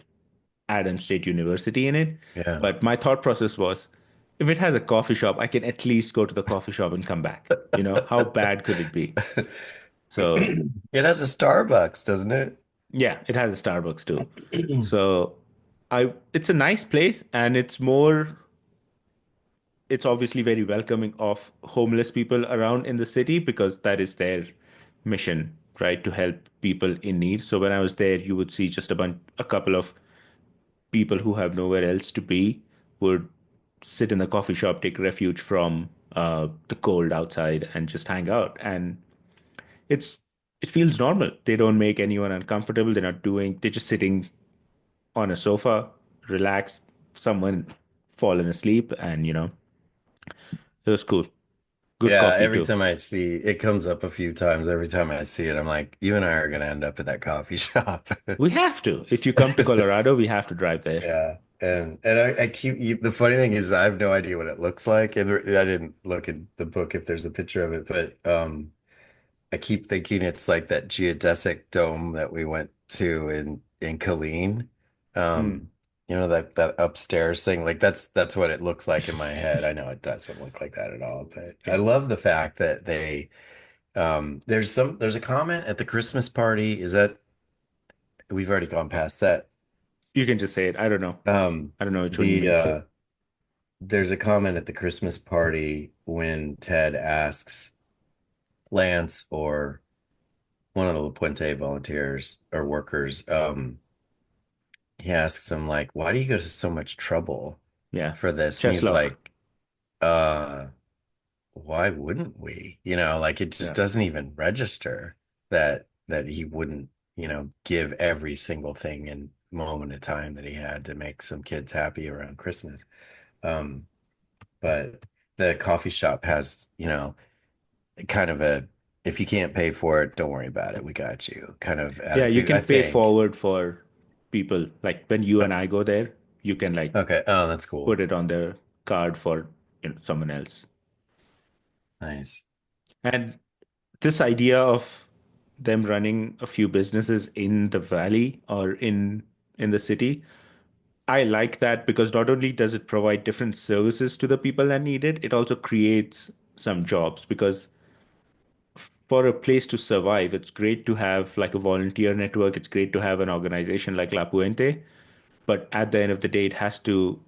Speaker 1: Adams State University in it.
Speaker 2: Yeah.
Speaker 1: But my thought process was, if it has a coffee shop, I can at least go to the coffee shop and come back. How bad could it be? So,
Speaker 2: It has a Starbucks, doesn't it?
Speaker 1: yeah, it has a Starbucks too. So, it's a nice place, and it's obviously very welcoming of homeless people around in the city, because that is their mission, right? To help people in need. So when I was there, you would see just a couple of people who have nowhere else to be would sit in the coffee shop, take refuge from the cold outside, and just hang out. And it's it feels normal. They don't make anyone uncomfortable. They're just sitting on a sofa, relaxed, someone fallen asleep, and it was cool. Good
Speaker 2: Yeah,
Speaker 1: coffee
Speaker 2: every
Speaker 1: too.
Speaker 2: time I see it comes up a few times. Every time I see it, I'm like, you and I are gonna end up at that coffee shop.
Speaker 1: We have to. If you come to Colorado, we have to drive there.
Speaker 2: Yeah. And I the funny thing is I have no idea what it looks like. And I didn't look in the book if there's a picture of it, but I keep thinking it's like that geodesic dome that we went to in Killeen.
Speaker 1: Hmm.
Speaker 2: That upstairs thing. Like that's what it looks like in my head. I know it doesn't look like that at all, but I
Speaker 1: Yeah.
Speaker 2: love the fact that there's a comment at the Christmas party. Is that we've already gone past that?
Speaker 1: You can just say it. I don't know.
Speaker 2: Um,
Speaker 1: I don't know which one you
Speaker 2: the
Speaker 1: mean.
Speaker 2: There's a comment at the Christmas party when Ted asks Lance or one of the La Puente volunteers or workers, he asks him like, "Why do you go to so much trouble
Speaker 1: Yeah.
Speaker 2: for this?" And
Speaker 1: Chess
Speaker 2: he's
Speaker 1: lock.
Speaker 2: like, "Uh." why wouldn't we? You know, like it just
Speaker 1: Yeah.
Speaker 2: doesn't even register that he wouldn't, give every single thing and moment of time that he had to make some kids happy around Christmas. Um, but the coffee shop has, kind of a if you can't pay for it, don't worry about it. We got you kind of
Speaker 1: Yeah, you
Speaker 2: attitude,
Speaker 1: can
Speaker 2: I
Speaker 1: pay
Speaker 2: think.
Speaker 1: forward for people. Like when you
Speaker 2: Uh,
Speaker 1: and I go there, you can like
Speaker 2: Okay. Oh, that's
Speaker 1: put
Speaker 2: cool.
Speaker 1: it on the card for someone else.
Speaker 2: Nice.
Speaker 1: And this idea of them running a few businesses in the valley or in the city, I like that because not only does it provide different services to the people that need it, it also creates some jobs because for a place to survive, it's great to have like a volunteer network. It's great to have an organization like La Puente, but at the end of the day, it has to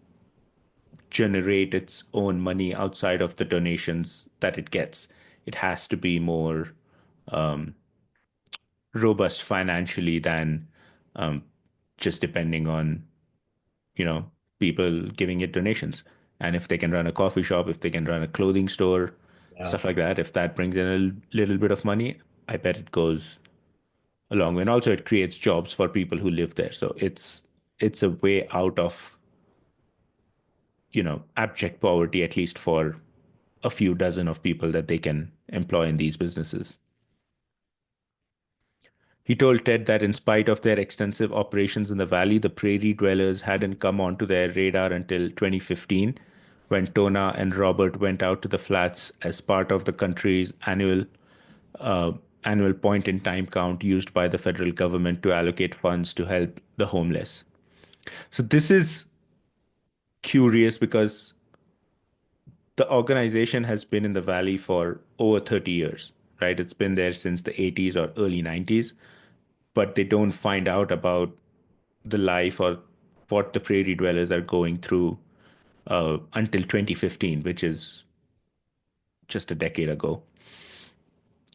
Speaker 1: generate its own money outside of the donations that it gets. It has to be more robust financially than um, just depending on, you know, people giving it donations. And if they can run a coffee shop, if they can run a clothing store,
Speaker 2: Yeah.
Speaker 1: stuff like that, if that brings in a little bit of money, I bet it goes a long way. And also it creates jobs for people who live there. So it's a way out of, abject poverty, at least for a few dozen of people that they can employ in these businesses. He told Ted that in spite of their extensive operations in the valley, the prairie dwellers hadn't come onto their radar until 2015, when Tona and Robert went out to the flats as part of the country's uh, annual point in time count used by the federal government to allocate funds to help the homeless. So this is curious because the organization has been in the valley for over 30 years, right? It's been there since the 80s or early 90s, but they don't find out about the life or what the prairie dwellers are going through until 2015, which is just a decade ago.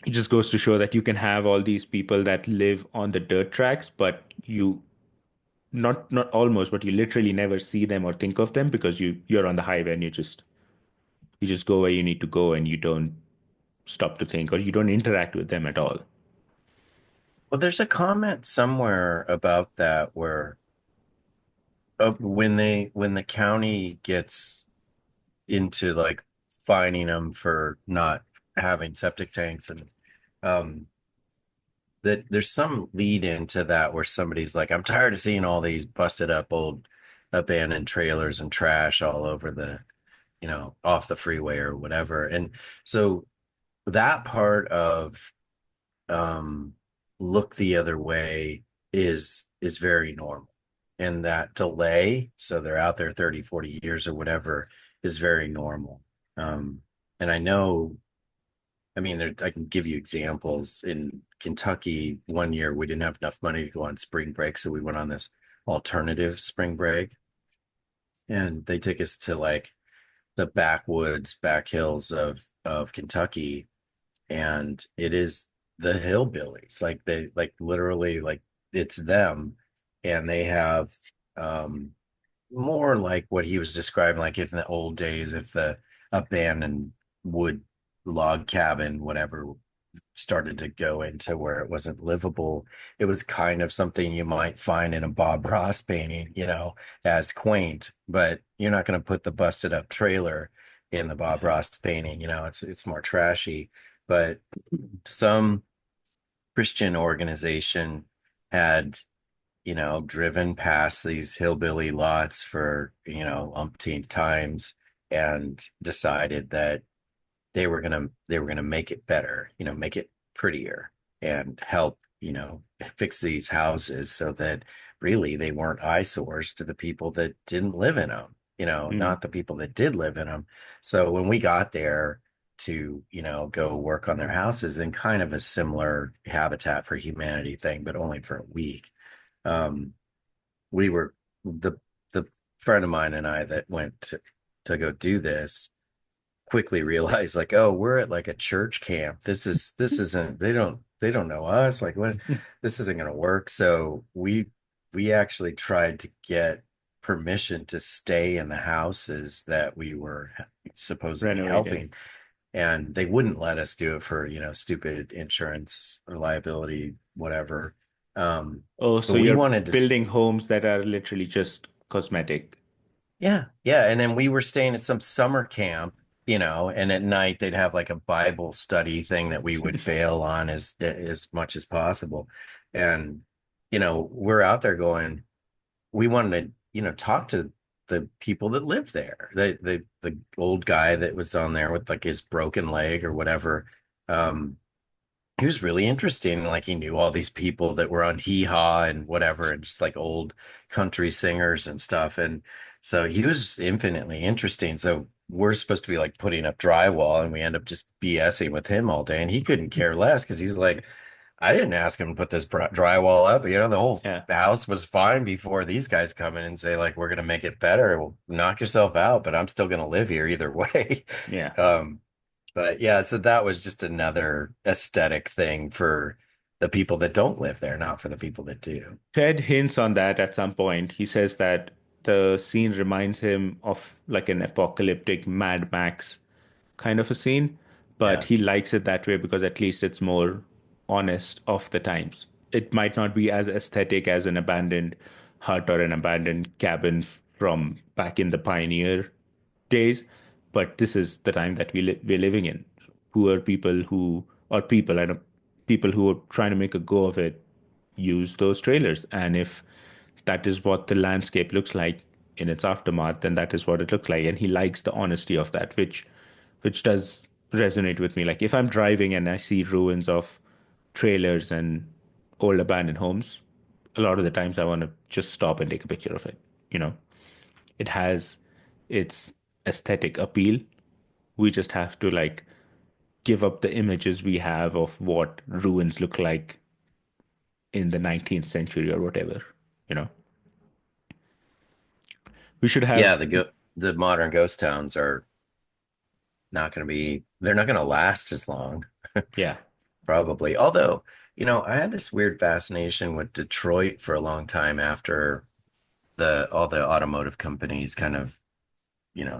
Speaker 1: It just goes to show that you can have all these people that live on the dirt tracks, but you not almost, but you literally never see them or think of them because you're on the highway and you just go where you need to go and you don't stop to think or you don't interact with them at all.
Speaker 2: Well, there's a comment somewhere about that where when the county gets into like fining them for not having septic tanks and um that there's some lead into that where somebody's like, I'm tired of seeing all these busted up old abandoned trailers and trash all over off the freeway or whatever. And so that part of um look the other way is very normal. And that delay, so they're out there 30, 40 years or whatever, is very normal. And I know, I mean, I can give you examples. In Kentucky, one year we didn't have enough money to go on spring break, so we went on this alternative spring break, and they took us to like the backwoods, back hills of Kentucky, and it is the hillbillies, like they like literally like it's them, and they have um more like what he was describing, like if in the old days, if the abandoned wood log cabin, whatever, started to go into where it wasn't livable, it was kind of something you might find in a Bob Ross painting, as quaint, but you're not going to put the busted up trailer in the Bob
Speaker 1: Yeah.
Speaker 2: Ross painting, it's more trashy. But some Christian organization had driven past these hillbilly lots for, umpteenth times and decided that they were gonna make it better, make it prettier and help, fix these houses so that really they weren't eyesores to the people that didn't live in them,
Speaker 1: Mm.
Speaker 2: not the people that did live in them. So when we got there to, go work on their houses in kind of a similar Habitat for Humanity thing, but only for a week, um, we were the friend of mine and I that went to go do this quickly realized like, oh, we're at like a church camp. This isn't, they don't know us. Like, what, this isn't gonna work. So we actually tried to get permission to stay in the houses that we were supposedly
Speaker 1: Renovating.
Speaker 2: helping. and they wouldn't let us do it for, stupid insurance or liability, whatever. Um,
Speaker 1: Oh,
Speaker 2: but
Speaker 1: so
Speaker 2: we
Speaker 1: you're
Speaker 2: wanted to,
Speaker 1: building homes that are literally just cosmetic.
Speaker 2: yeah, yeah. And then we were staying at some summer camp, and at night they'd have like a Bible study thing that we would bail on as much as possible. And, we're out there going, we wanted to, talk to the people that live there. The old guy that was on there with like his broken leg or whatever. Um, he was really interesting. Like he knew all these people that were on Hee Haw and whatever, and just like old country singers and stuff. And so he was just infinitely interesting. So we're supposed to be like putting up drywall, and we end up just BSing with him all day. And he couldn't care less because he's like, I didn't ask him to put this drywall up. The whole
Speaker 1: Yeah,
Speaker 2: house was fine before these guys come in and say, like, we're going to make it better. Well, knock yourself out, but I'm still going to live here either way.
Speaker 1: yeah.
Speaker 2: Um, but yeah, so that was just another aesthetic thing for the people that don't live there, not for the people that do.
Speaker 1: Ted hints on that at some point. He says that the scene reminds him of like an apocalyptic Mad Max kind of a scene, but
Speaker 2: Yeah.
Speaker 1: he likes it that way because at least it's more honest of the times. It might not be as aesthetic as an abandoned hut or an abandoned cabin from back in the pioneer days, but this is the time that we're living in. Poor people who, or people, I know, people who are trying to make a go of it use those trailers. And if that is what the landscape looks like in its aftermath, then that is what it looks like. And he likes the honesty of that, which does resonate with me. Like if I'm driving and I see ruins of trailers and old abandoned homes, a lot of the times I want to just stop and take a picture of it. You know, it has its aesthetic appeal. We just have to like give up the images we have of what ruins look like in the 19th century or whatever, you know. We should
Speaker 2: Yeah,
Speaker 1: have,
Speaker 2: the modern ghost towns are they're not going to last as long,
Speaker 1: yeah,
Speaker 2: probably. Although, I had this weird fascination with Detroit for a long time after the all the automotive companies kind of,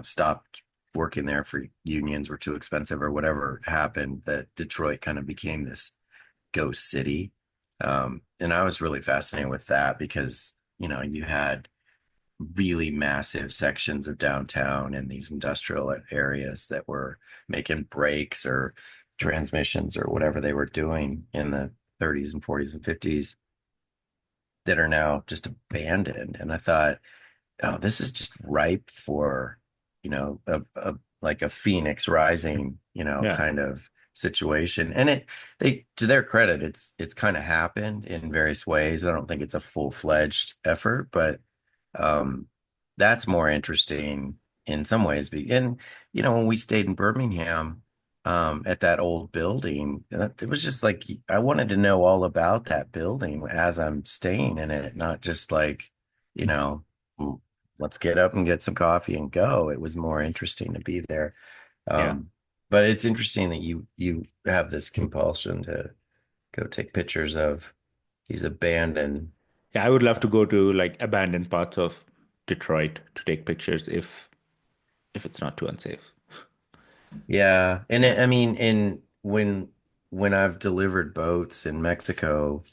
Speaker 2: stopped working there for unions were too expensive or whatever happened, that Detroit kind of became this ghost city. And I was really fascinated with that because, you had really massive sections of downtown in these industrial areas that were making brakes or transmissions or whatever they were doing in the 30s and 40s and 50s that are now just abandoned. And I thought, oh, this is just ripe for, like a phoenix rising,
Speaker 1: yeah,
Speaker 2: kind of situation. And they, to their credit, it's kind of happened in various ways. I don't think it's a full-fledged effort, but um, that's more interesting in some ways. And, when we stayed in Birmingham, at that old building, it was just like, I wanted to know all about that building as I'm staying in it, not just like, you know, "Mm, let's get up and get some coffee and go." It was more interesting to be there.
Speaker 1: yeah.
Speaker 2: Um, but it's interesting that you have this compulsion to go take pictures of these abandoned.
Speaker 1: Yeah, I would love to
Speaker 2: uh,
Speaker 1: go to like abandoned parts of Detroit to take pictures if it's not too unsafe.
Speaker 2: Yeah, and
Speaker 1: Yeah,
Speaker 2: I mean, when I've delivered boats in Mexico,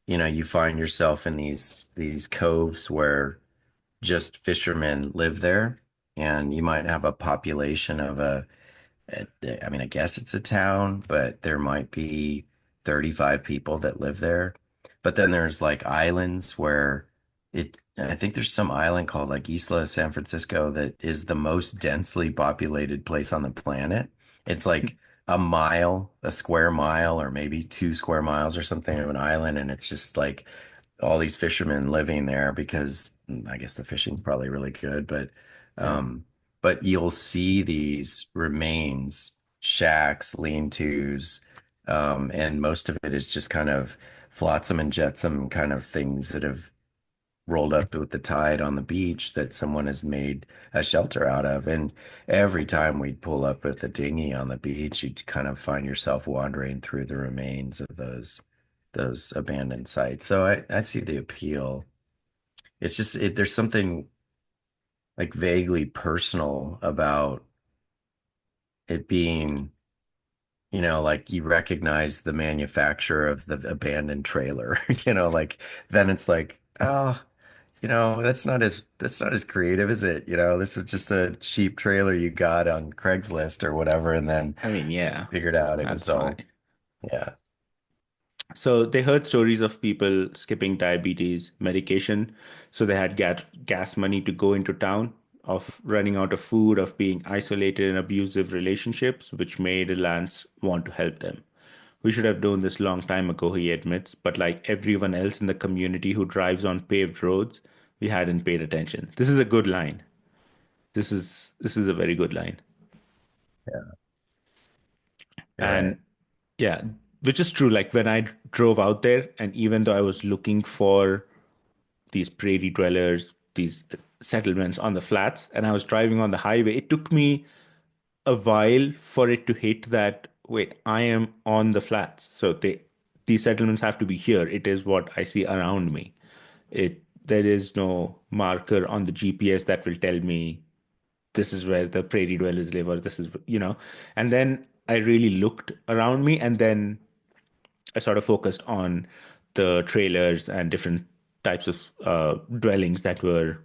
Speaker 2: you find yourself in these coves where just fishermen live there, and you might have a population of I mean, I guess it's a town, but there might be 35 people that live there. But then there's like islands where I think there's some island called like Isla San Francisco that is the most densely populated place on the planet. It's like a square mile, or maybe 2 square miles or something of an island. And it's just like all these fishermen living there because I guess the fishing's probably really good,
Speaker 1: yeah,
Speaker 2: um, but you'll see these remains, shacks, lean-tos, and most of it is just kind of flotsam and jetsam kind of things that have rolled up with the tide on the beach that someone has made a shelter out of. And every time we'd pull up with a dinghy on the beach, you'd kind of find yourself wandering through the remains of those abandoned sites. So I see the appeal. It's just there's something like vaguely personal about it being. like you recognize the manufacturer of the abandoned trailer, like then it's like, oh, that's not as creative, is it? This is just a cheap trailer you got on Craigslist or whatever, and then
Speaker 1: I mean, yeah,
Speaker 2: figured out it was
Speaker 1: that's fine.
Speaker 2: all, yeah,
Speaker 1: So they heard stories of people skipping diabetes medication, so they had gas money to go into town, of running out of food, of being isolated in abusive relationships, which made Lance want to help them. We should have known this long time ago, he admits, but like everyone else in the community who drives on paved roads, we hadn't paid attention. This is a good line. This is a very good line.
Speaker 2: yeah, you're right.
Speaker 1: And yeah, which is true. Like when I drove out there, and even though I was looking for these prairie dwellers, these settlements on the flats, and I was driving on the highway, it took me a while for it to hit that, wait, I am on the flats. So these settlements have to be here. It is what I see around me. There is no marker on the GPS that will tell me this is where the prairie dwellers live, or this is, and then I really looked around me, and then I sort of focused on the trailers and different types of dwellings that were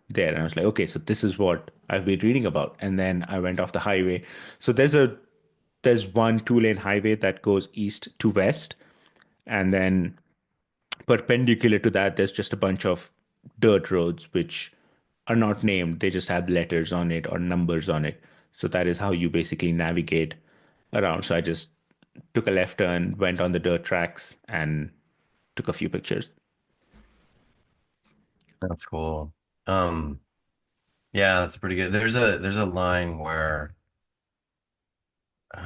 Speaker 1: there. And I was like, okay, so this is what I've been reading about. And then I went off the highway. So there's one two-lane highway that goes east to west, and then perpendicular to that, there's just a bunch of dirt roads which are not named. They just have letters on it or numbers on it. So that is how you basically navigate around. So I just took a left turn, went on the dirt tracks, and took a few pictures.
Speaker 2: That's cool. Um, yeah, that's pretty good. There's a line where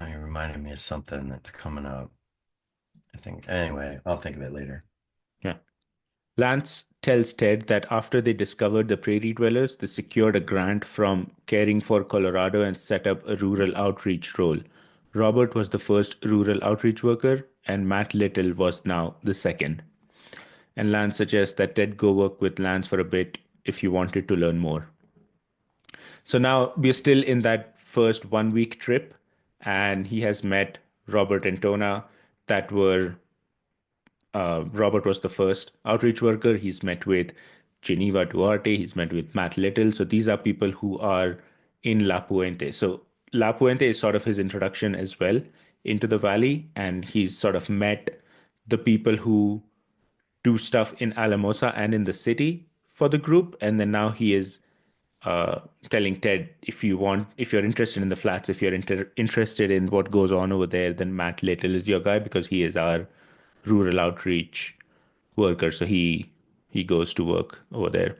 Speaker 2: it reminded me of something that's coming up. I think anyway, I'll think of it later.
Speaker 1: Yeah. Lance tells Ted that after they discovered the prairie dwellers, they secured a grant from Caring for Colorado and set up a rural outreach role. Robert was the first rural outreach worker, and Matt Little was now the second. And Lance suggests that Ted go work with Lance for a bit if you wanted to learn more. So now we're still in that first 1 week trip, and he has met Robert and Tona that were Robert was the first outreach worker. He's met with Geneva Duarte. He's met with Matt Little. So these are people who are in La Puente. So La Puente is sort of his introduction as well into the valley. And he's sort of met the people who do stuff in Alamosa and in the city for the group. And then now he is uh, telling Ted, if you're interested in the flats, if you're interested in what goes on over there, then Matt Little is your guy because he is our rural outreach worker. So he goes to work over there.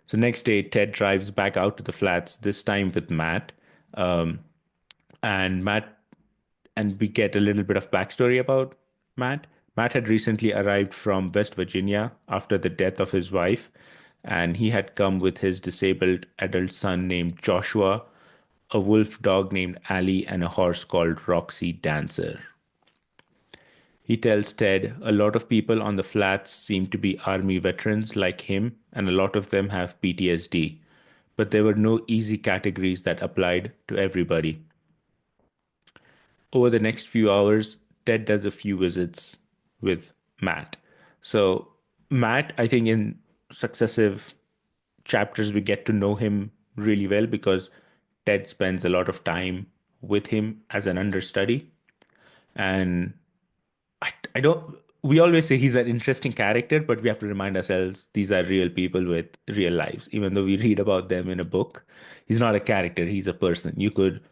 Speaker 1: So next day, Ted drives back out to the flats, this time with Matt. Um, and Matt and we get a little bit of backstory about Matt. Matt had recently arrived from West Virginia after the death of his wife, and he had come with his disabled adult son named Joshua, a wolf dog named Allie, and a horse called Roxy Dancer. He tells Ted a lot of people on the flats seem to be army veterans like him, and a lot of them have PTSD, but there were no easy categories that applied to everybody. Over the next few hours, Ted does a few visits with Matt. So, Matt, I think in successive chapters, we get to know him really well because Ted spends a lot of time with him as an understudy. And I don't, we always say he's an interesting character, but we have to remind ourselves these are real people with real lives. Even though we read about them in a book, he's not a character, he's a person. You could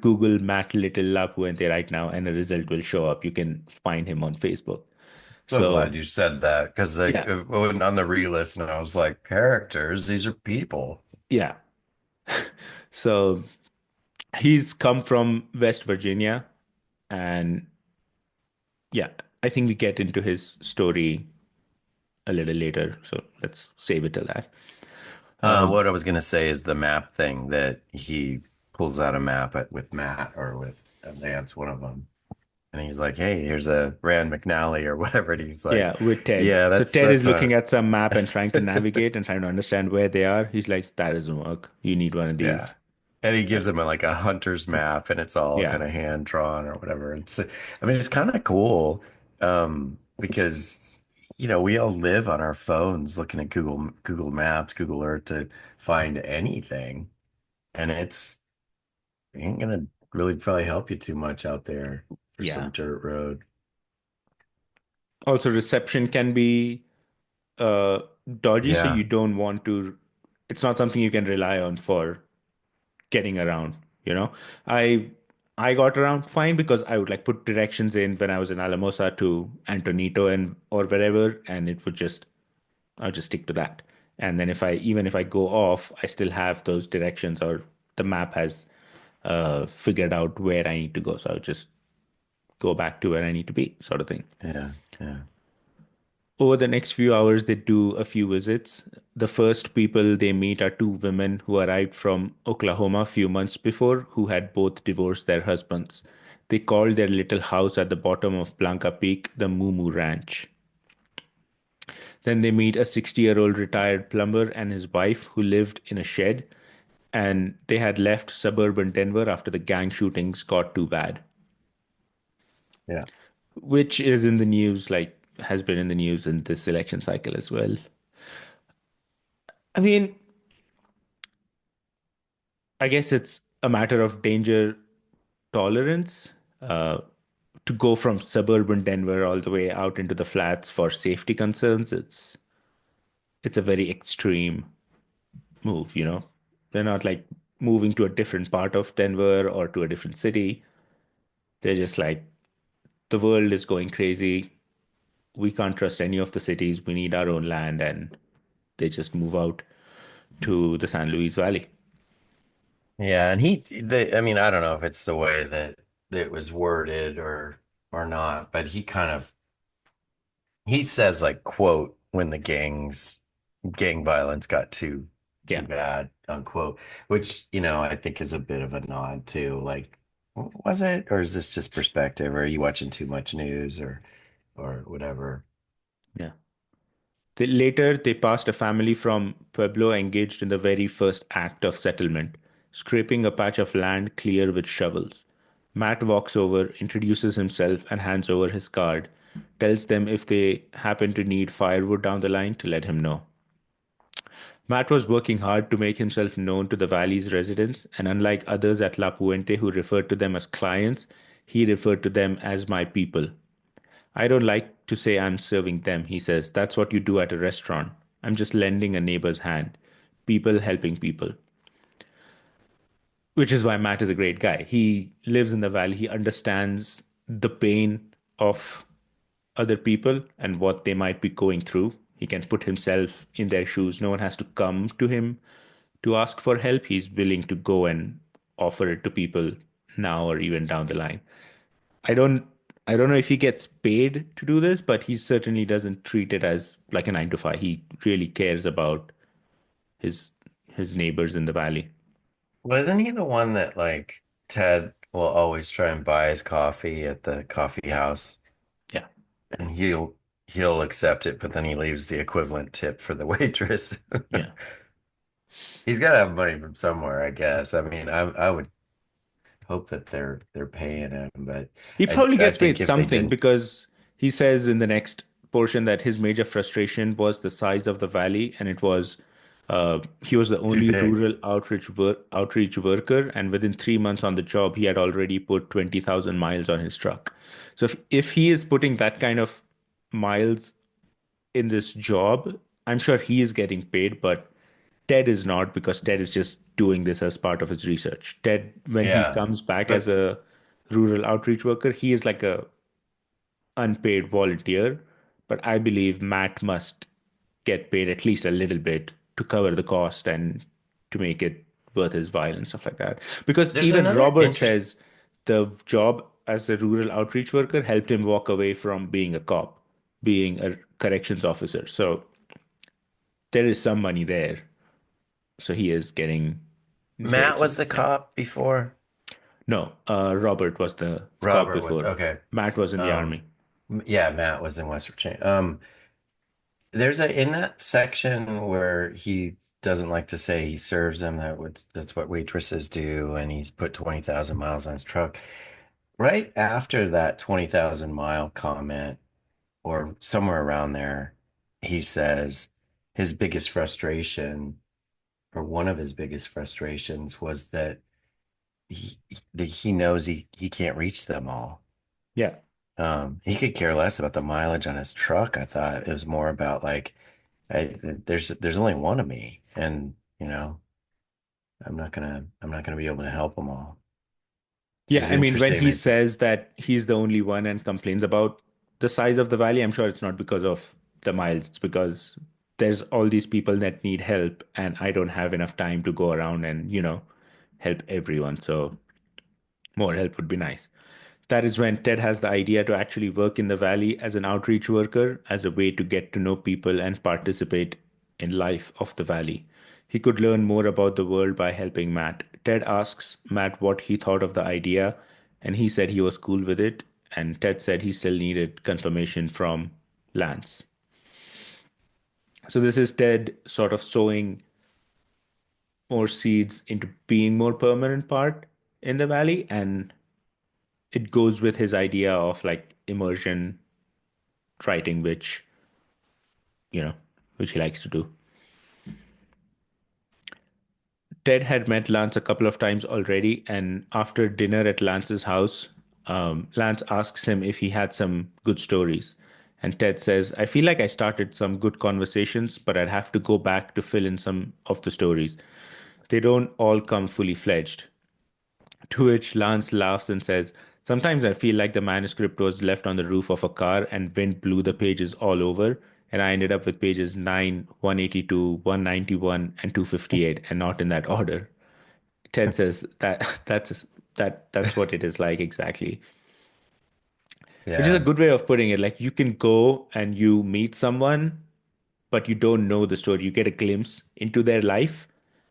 Speaker 1: Google Matt Little La Puente right now and a result will show up. You can find him on Facebook.
Speaker 2: So
Speaker 1: So
Speaker 2: glad you said that because like
Speaker 1: yeah,
Speaker 2: on the re-listen, I was like, characters, these are people.
Speaker 1: yeah. So he's come from West Virginia, and yeah, I think we get into his story a little later. So let's save it to that.
Speaker 2: What I was gonna say is the map thing that he pulls out a map with Matt or with Lance, one of them, and he's like, "Hey, here's a Rand McNally or whatever," and he's like,
Speaker 1: Yeah, with Ted.
Speaker 2: "Yeah,
Speaker 1: So
Speaker 2: that's
Speaker 1: Ted is
Speaker 2: that's
Speaker 1: looking
Speaker 2: a
Speaker 1: at some map and trying to navigate and trying to understand where they are. He's like, that doesn't work. You need one of
Speaker 2: yeah,
Speaker 1: these.
Speaker 2: And he gives him like a hunter's map and it's all
Speaker 1: Yeah,
Speaker 2: kind of hand drawn or whatever. I mean, it's kind of cool because, we all live on our phones looking at Google Maps, Google Earth to find anything. And ain't gonna really probably help you too much out there for
Speaker 1: yeah.
Speaker 2: some dirt road.
Speaker 1: Also, reception can be uh, dodgy, so
Speaker 2: Yeah.
Speaker 1: you don't want to. It's not something you can rely on for getting around. You know, I I got around fine because I would like put directions in when I was in Alamosa to Antonito and or wherever, and it would just I'll just stick to that. And then if I go off, I still have those directions or the map has figured out where I need to go. So I'll just go back to where I need to be, sort of thing.
Speaker 2: Yeah. Yeah.
Speaker 1: Over the next few hours, they do a few visits. The first people they meet are two women who arrived from Oklahoma a few months before, who had both divorced their husbands. They called their little house at the bottom of Blanca Peak the Moo Moo Ranch. Then they meet a 60-year-old retired plumber and his wife who lived in a shed, and they had left suburban Denver after the gang shootings got too bad,
Speaker 2: Yeah.
Speaker 1: which is in the news, like has been in the news in this election cycle as well. I mean, I guess it's a matter of danger tolerance to go from suburban Denver all the way out into the flats for safety concerns. It's a very extreme move, you know. They're not like moving to a different part of Denver or to a different city. They're just like the world is going crazy. We can't trust any of the cities. We need our own land, and they just move out to the San Luis Valley.
Speaker 2: Yeah, and I mean, I don't know if it's the way that it was worded or not, but he says like quote when the gang violence got too
Speaker 1: Yeah,
Speaker 2: bad unquote, which I think is a bit of a nod to like was it or is this just perspective or are you watching too much news or whatever?
Speaker 1: yeah. Later, they passed a family from Pueblo engaged in the very first act of settlement, scraping a patch of land clear with shovels. Matt walks over, introduces himself, and hands over his card, tells them if they happen to need firewood down the line to let him know. Matt was working hard to make himself known to the valley's residents, and unlike others at La Puente who referred to them as clients, he referred to them as my people. I don't like to say I'm serving them, he says. That's what you do at a restaurant. I'm just lending a neighbor's hand. People helping people. Which is why Matt is a great guy. He lives in the valley. He understands the pain of other people and what they might be going through. He can put himself in their shoes. No one has to come to him to ask for help. He's willing to go and offer it to people now or even down the line. I don't I don't know if he gets paid to do this, but he certainly doesn't treat it as like a 9 to 5. He really cares about his his neighbors in the valley.
Speaker 2: Wasn't he the one that like Ted will always try and buy his coffee at the coffee house
Speaker 1: Yeah.
Speaker 2: and he'll accept it, but then he leaves the equivalent tip for the waitress.
Speaker 1: Yeah.
Speaker 2: He's got to have money from somewhere, I guess. I mean, I would hope that they're paying him, but
Speaker 1: He
Speaker 2: I
Speaker 1: probably
Speaker 2: I
Speaker 1: gets paid
Speaker 2: think if they
Speaker 1: something
Speaker 2: didn't
Speaker 1: because he says in the next portion that his major frustration was the size of the valley, and it was he was the
Speaker 2: too
Speaker 1: only
Speaker 2: big.
Speaker 1: rural outreach worker, and within 3 months on the job, he had already put 20,000 miles on his truck. So if he is putting that kind of miles in this job, I'm sure he is getting paid, but Ted is not because Ted is just doing this as part of his research. Ted, when he
Speaker 2: Yeah,
Speaker 1: comes back as
Speaker 2: but
Speaker 1: a rural outreach worker, he is like a unpaid volunteer, but I believe Matt must get paid at least a little bit to cover the cost and to make it worth his while and stuff like that. Because
Speaker 2: there's
Speaker 1: even
Speaker 2: another
Speaker 1: Robert
Speaker 2: interest.
Speaker 1: says the job as a rural outreach worker helped him walk away from being a cop, being a corrections officer. So there is some money there. So he is getting paid.
Speaker 2: Matt
Speaker 1: So
Speaker 2: was the
Speaker 1: yeah.
Speaker 2: cop before.
Speaker 1: No, Robert was the cop
Speaker 2: Robert was
Speaker 1: before.
Speaker 2: okay.
Speaker 1: Matt was in the
Speaker 2: Um,
Speaker 1: army.
Speaker 2: yeah, Matt was in West Virginia. There's a in that section where he doesn't like to say he serves them. That's what waitresses do, and he's put 20,000 miles on his truck. Right after that 20,000 mile comment, or somewhere around there, he says his biggest frustration, or one of his biggest frustrations, was that he knows he can't reach them all.
Speaker 1: Yeah.
Speaker 2: He could care less about the mileage on his truck. I thought it was more about like, there's only one of me, and I'm not gonna be able to help them all. Which
Speaker 1: Yeah,
Speaker 2: is
Speaker 1: I mean, when
Speaker 2: interesting.
Speaker 1: he says that he's the only one and complains about the size of the valley, I'm sure it's not because of the miles. It's because there's all these people that need help, and I don't have enough time to go around and, help everyone. So more help would be nice. That is when Ted has the idea to actually work in the valley as an outreach worker, as a way to get to know people and participate in life of the valley. He could learn more about the world by helping Matt. Ted asks Matt what he thought of the idea, and he said he was cool with it, and Ted said he still needed confirmation from Lance. So this is Ted sort of sowing more seeds into being more permanent part in the valley, and it goes with his idea of like immersion writing, you know, which he likes to do. Ted had met Lance a couple of times already, and after dinner at Lance's house, Lance asks him if he had some good stories. And Ted says, I feel like I started some good conversations, but I'd have to go back to fill in some of the stories. They don't all come fully fledged. To which Lance laughs and says, sometimes I feel like the manuscript was left on the roof of a car and wind blew the pages all over, and I ended up with pages 9, 182, 191, and 258, and not in that order. Ted says that that's what it is like exactly. Which is a
Speaker 2: Yeah.
Speaker 1: good way of putting it. Like you can go and you meet someone, but you don't know the story. You get a glimpse into their life,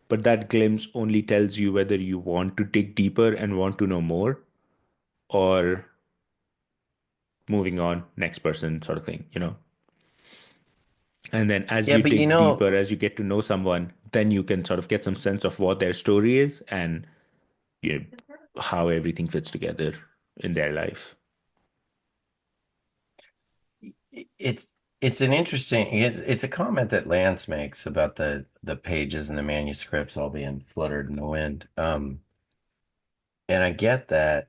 Speaker 1: but that glimpse only tells you whether you want to dig deeper and want to know more, or moving on, next person sort of thing. And then as
Speaker 2: Yeah,
Speaker 1: you
Speaker 2: but
Speaker 1: dig deeper, as you get to know someone, then you can sort of get some sense of what their story is and you know, how everything fits together in their life.
Speaker 2: it's it's an interesting it's a comment that Lance makes about the pages and the manuscripts all being fluttered in the wind. And I get that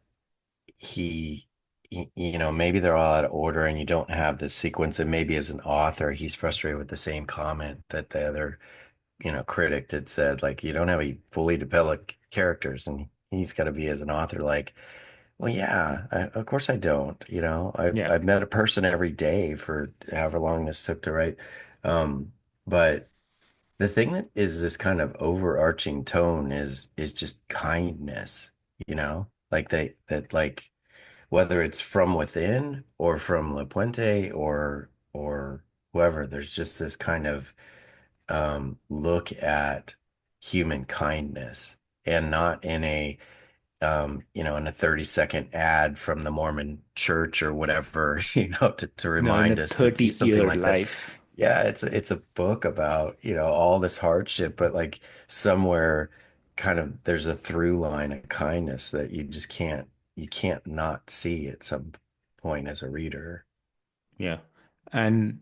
Speaker 2: maybe they're all out of order and you don't have the sequence, and maybe as an author he's frustrated with the same comment that the other critic had said, like, you don't have a fully developed characters, and he's got to be, as an author, like, well, yeah, of course I don't.
Speaker 1: Yeah.
Speaker 2: I've met a person every day for however long this took to write. But the thing that is this kind of overarching tone is just kindness, like like whether it's from within or from La Puente or whoever, there's just this kind of look at human kindness, and not in a 30-second ad from the Mormon church or whatever, to
Speaker 1: No, in a
Speaker 2: remind us to do something
Speaker 1: 30-year
Speaker 2: like that.
Speaker 1: life.
Speaker 2: Yeah, it's a book about, all this hardship, but like somewhere kind of there's a through line of kindness that you can't not see at some point as a reader.
Speaker 1: Yeah. And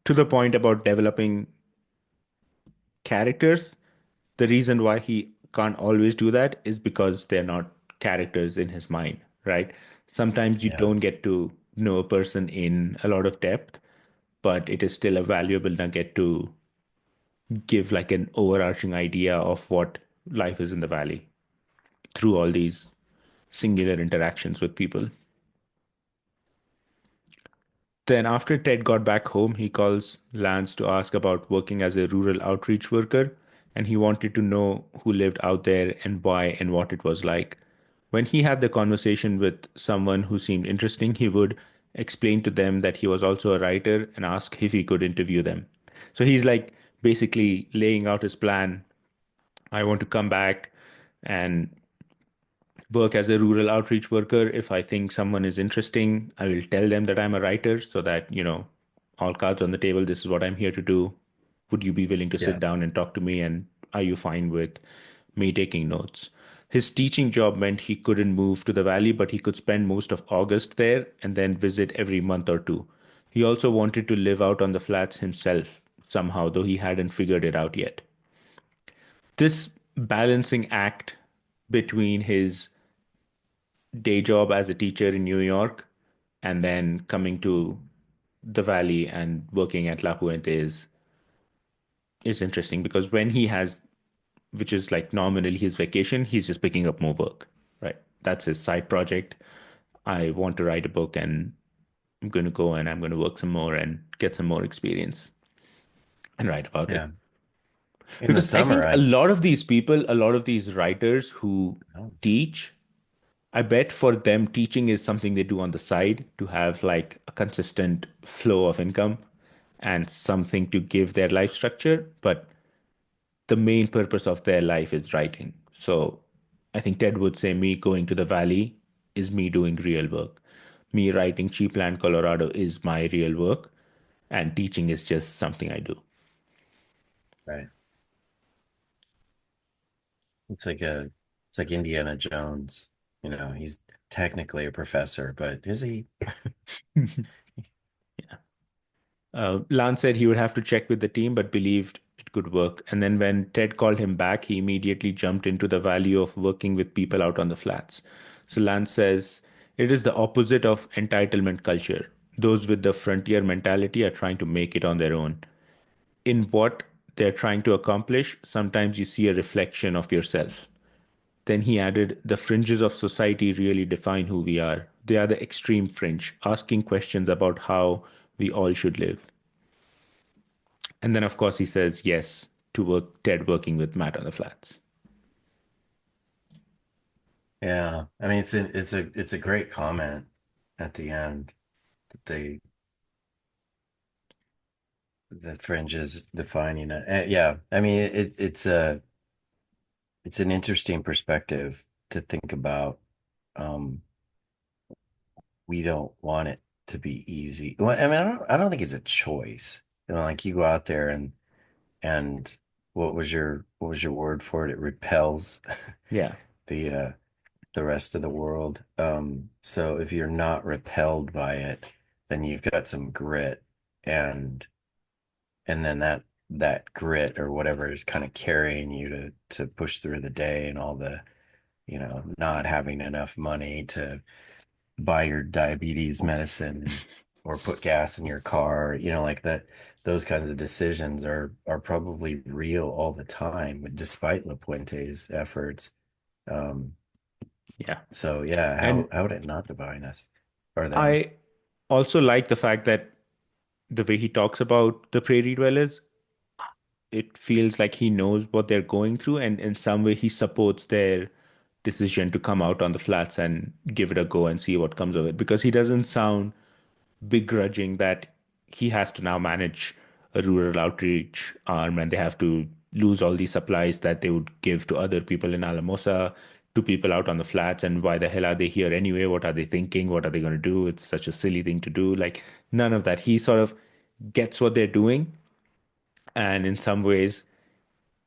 Speaker 1: to the point about developing characters, the reason why he can't always do that is because they're not characters in his mind, right? Sometimes you
Speaker 2: Yeah.
Speaker 1: don't get to know a person in a lot of depth, but it is still a valuable nugget to give like an overarching idea of what life is in the valley through all these singular interactions with people. Then, after Ted got back home, he calls Lance to ask about working as a rural outreach worker, and he wanted to know who lived out there and why and what it was like. When he had the conversation with someone who seemed interesting, he would explain to them that he was also a writer and ask if he could interview them. So he's like basically laying out his plan. I want to come back and work as a rural outreach worker. If I think someone is interesting, I will tell them that I'm a writer so that, all cards on the table, this is what I'm here to do. Would you be willing to sit
Speaker 2: Yeah.
Speaker 1: down and talk to me? And are you fine with me taking notes? His teaching job meant he couldn't move to the valley, but he could spend most of August there and then visit every month or two. He also wanted to live out on the flats himself somehow, though he hadn't figured it out yet. This balancing act between his day job as a teacher in New York and then coming to the valley and working at La Puente is interesting because when he has, which is like nominally his vacation, he's just picking up more work, right? That's his side project. I want to write a book and I'm going to go and I'm going to work some more and get some more experience and write about it.
Speaker 2: Yeah. In the
Speaker 1: Because I
Speaker 2: summer,
Speaker 1: think a lot of these people, a lot of these writers who
Speaker 2: oh,
Speaker 1: teach, I bet for them, teaching is something they do on the side to have like a consistent flow of income and something to give their life structure. But the main purpose of their life is writing. So I think Ted would say me going to the valley is me doing real work. Me writing Cheap Land, Colorado is my real work, and teaching is just something I do.
Speaker 2: right. It's like a, it's like Indiana Jones. You know, he's technically a professor, but is he?
Speaker 1: Lance said he would have to check with the team, but believed it could work. And then when Ted called him back, he immediately jumped into the value of working with people out on the flats. So Lance says it is the opposite of entitlement culture. Those with the frontier mentality are trying to make it on their own. In what they're trying to accomplish, sometimes you see a reflection of yourself. Then he added, the fringes of society really define who we are. They are the extreme fringe, asking questions about how we all should live. And then, of course, he says yes to Ted working with Matt on the flats.
Speaker 2: Yeah. I mean, it's a great comment at the end that they the fringe is defining it. Yeah. I mean, it's an interesting perspective to think about. Um, we don't want it to be easy. Well, I mean, I don't think it's a choice. You know, like you go out there and what was your word for it? It repels
Speaker 1: Yeah.
Speaker 2: the uh the rest of the world. So if you're not repelled by it, then you've got some grit and then that grit or whatever is kind of carrying you to push through the day and all the, you know, not having enough money to buy your diabetes medicine or put gas in your car, you know, like that. Those kinds of decisions are probably real all the time, despite Lapuente's efforts. Um,
Speaker 1: Yeah.
Speaker 2: so yeah,
Speaker 1: And
Speaker 2: how would it not divine us or them?
Speaker 1: I also like the fact that the way he talks about the prairie dwellers, it feels like he knows what they're going through, and in some way, he supports their decision to come out on the flats and give it a go and see what comes of it because he doesn't sound begrudging that he has to now manage a rural outreach arm and they have to lose all these supplies that they would give to other people in Alamosa, to people out on the flats. And why the hell are they here anyway? What are they thinking? What are they going to do? It's such a silly thing to do. Like, none of that. He sort of gets what they're doing. And in some ways,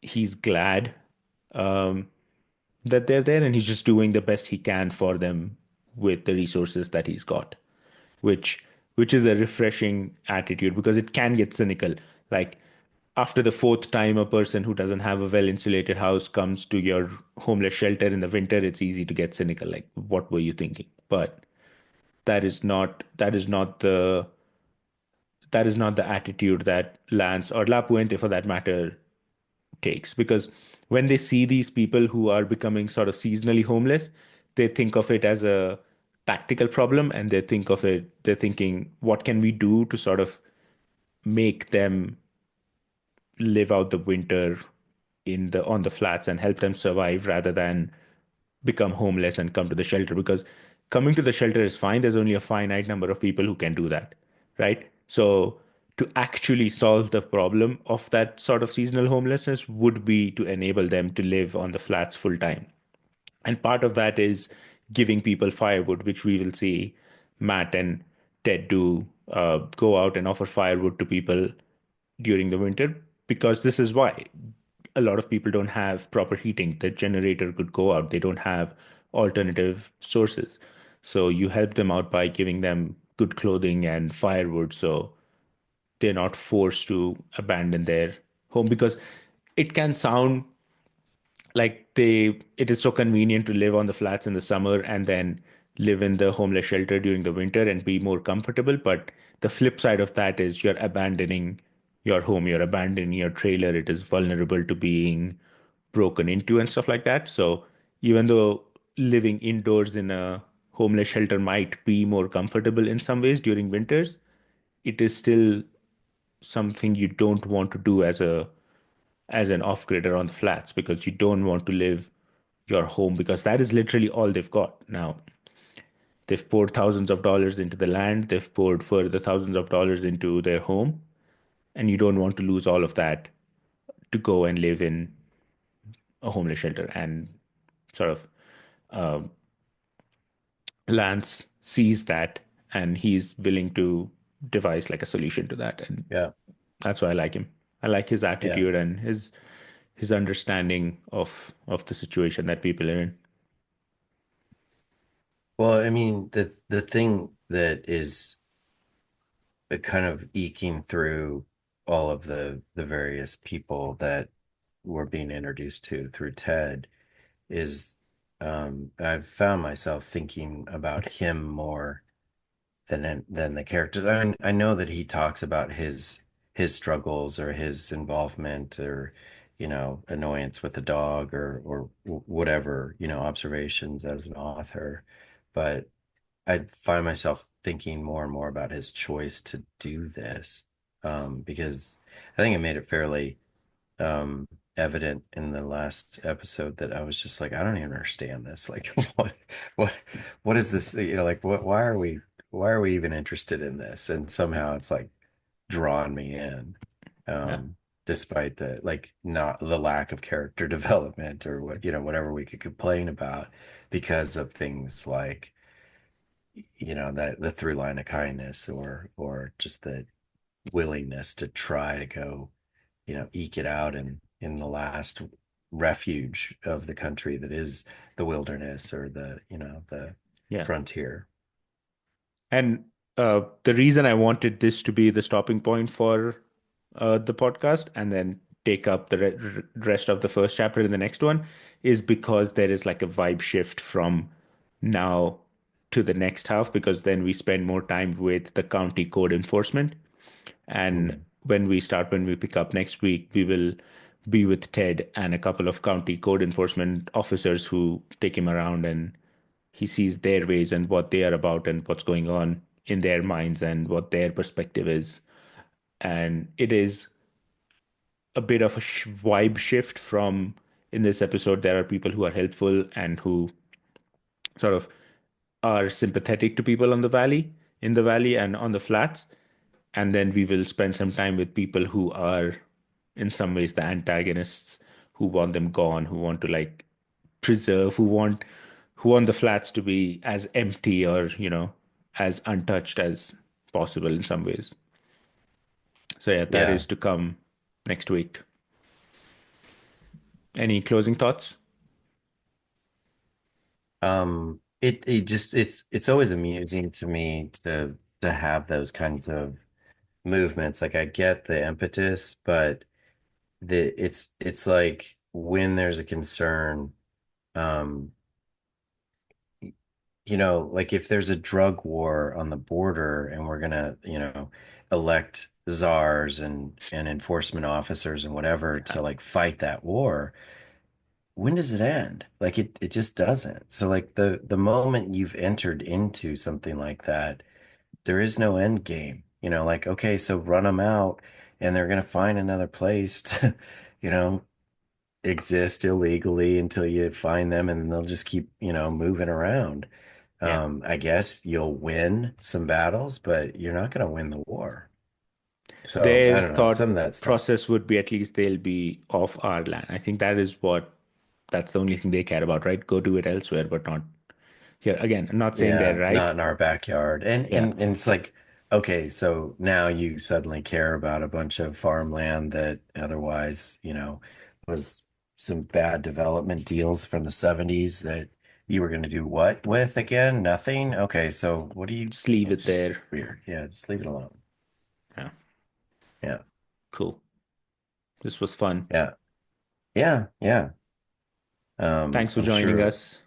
Speaker 1: he's glad um, that they're there and he's just doing the best he can for them with the resources that he's got, which which is a refreshing attitude because it can get cynical. Like after the fourth time a person who doesn't have a well insulated house comes to your homeless shelter in the winter, it's easy to get cynical. Like, what were you thinking? But that is not the attitude that Lance or La Puente for that matter takes because when they see these people who are becoming sort of seasonally homeless, they think of it as a tactical problem and they're thinking, what can we do to sort of make them live out the winter in the on the flats and help them survive rather than become homeless and come to the shelter because coming to the shelter is fine. There's only a finite number of people who can do that, right? So to actually solve the problem of that sort of seasonal homelessness would be to enable them to live on the flats full time. And part of that is giving people firewood, which we will see Matt and Ted do go out and offer firewood to people during the winter. because this is why a lot of people don't have proper heating. The generator could go out. They don't have alternative sources. So you help them out by giving them good clothing and firewood so they're not forced to abandon their home, because it can sound like it is so convenient to live on the flats in the summer and then live in the homeless shelter during the winter and be more comfortable. But the flip side of that is you're abandoning your home, you're abandoning your trailer. It is vulnerable to being broken into and stuff like that. So even though living indoors in a homeless shelter might be more comfortable in some ways during winters, it is still something you don't want to do as an off-gridder on the flats, because you don't want to live your home, because that is literally all they've got. Now, they've poured thousands of dollars into the land, they've poured further thousands of dollars into their home, and you don't want to lose all of that to go and live in a homeless shelter. And sort of Lance sees that and he's willing to devise like a solution to that. And
Speaker 2: Yeah.
Speaker 1: that's why I like him. I like his
Speaker 2: Yeah.
Speaker 1: attitude and his understanding of the situation that people are in.
Speaker 2: Well, I mean, the thing that is kind of eking through all of the various people that we're being introduced to through Ted is I've found myself thinking about him more than the characters. I know that he talks about his struggles or his involvement or annoyance with the dog or whatever, observations as an author, but I find myself thinking more and more about his choice to do this, because I think it made it fairly um, evident in the last episode that I was just like, I don't even understand this. Like, what, what is this? Like, why are we even interested in this? And somehow it's like drawn me in,
Speaker 1: Yeah.
Speaker 2: despite the like not the lack of character development or whatever we could complain about because of things like that the through line of kindness or just the willingness to try to go eke it out in the last refuge of the country that is the wilderness or the
Speaker 1: Yeah.
Speaker 2: frontier.
Speaker 1: And the reason I wanted this to be the stopping point for the podcast and then take up the rest of the first chapter in the next one is because there is like a vibe shift from now to the next half, because then we spend more time with the county code enforcement. And
Speaker 2: Mm.
Speaker 1: when we pick up next week, we will be with Ted and a couple of county code enforcement officers who take him around, and he sees their ways and what they are about and what's going on in their minds and what their perspective is. And it is a bit of a vibe shift from, in this episode, there are people who are helpful and who sort of are sympathetic to people in the valley and on the flats. And then we will spend some time with people who are, in some ways, the antagonists, who want them gone, who want to like preserve, who want the flats to be as empty or, as untouched as possible in some ways. So yeah, that
Speaker 2: Yeah.
Speaker 1: is to come next week. Any closing thoughts?
Speaker 2: It just it's always amusing to me to have those kinds of movements. Like I get the impetus, but it's like when there's a concern, um, like if there's a drug war on the border and we're gonna, elect czars and enforcement officers and whatever
Speaker 1: Yeah.
Speaker 2: to like fight that war, when does it end? Like it just doesn't. So like the moment you've entered into something like that, there is no end game. Like okay, so run them out and they're gonna find another place to, you know, exist illegally until you find them and they'll just keep, moving around.
Speaker 1: Yeah.
Speaker 2: I guess you'll win some battles, but you're not going to win the war. So I
Speaker 1: Their
Speaker 2: don't know. Some
Speaker 1: thought
Speaker 2: of that stuff.
Speaker 1: process would be, at least they'll be off our land. I think that's the only thing they care about, right? Go do it elsewhere, but not here. Again, I'm not saying they're
Speaker 2: Yeah,
Speaker 1: right.
Speaker 2: not in our backyard. And
Speaker 1: Yeah.
Speaker 2: and and it's like Okay, so now you suddenly care about a bunch of farmland that otherwise, was some bad development deals from the 70s that you were going to do what with again? Nothing? Okay, so what do you,
Speaker 1: Just leave
Speaker 2: it's
Speaker 1: it
Speaker 2: just
Speaker 1: there.
Speaker 2: weird. Yeah, just leave it alone.
Speaker 1: Yeah,
Speaker 2: Yeah,
Speaker 1: cool. This was fun.
Speaker 2: yeah, yeah, yeah.
Speaker 1: Thanks for
Speaker 2: I'm
Speaker 1: joining
Speaker 2: sure.
Speaker 1: us.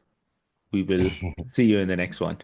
Speaker 1: We will see you in the next one.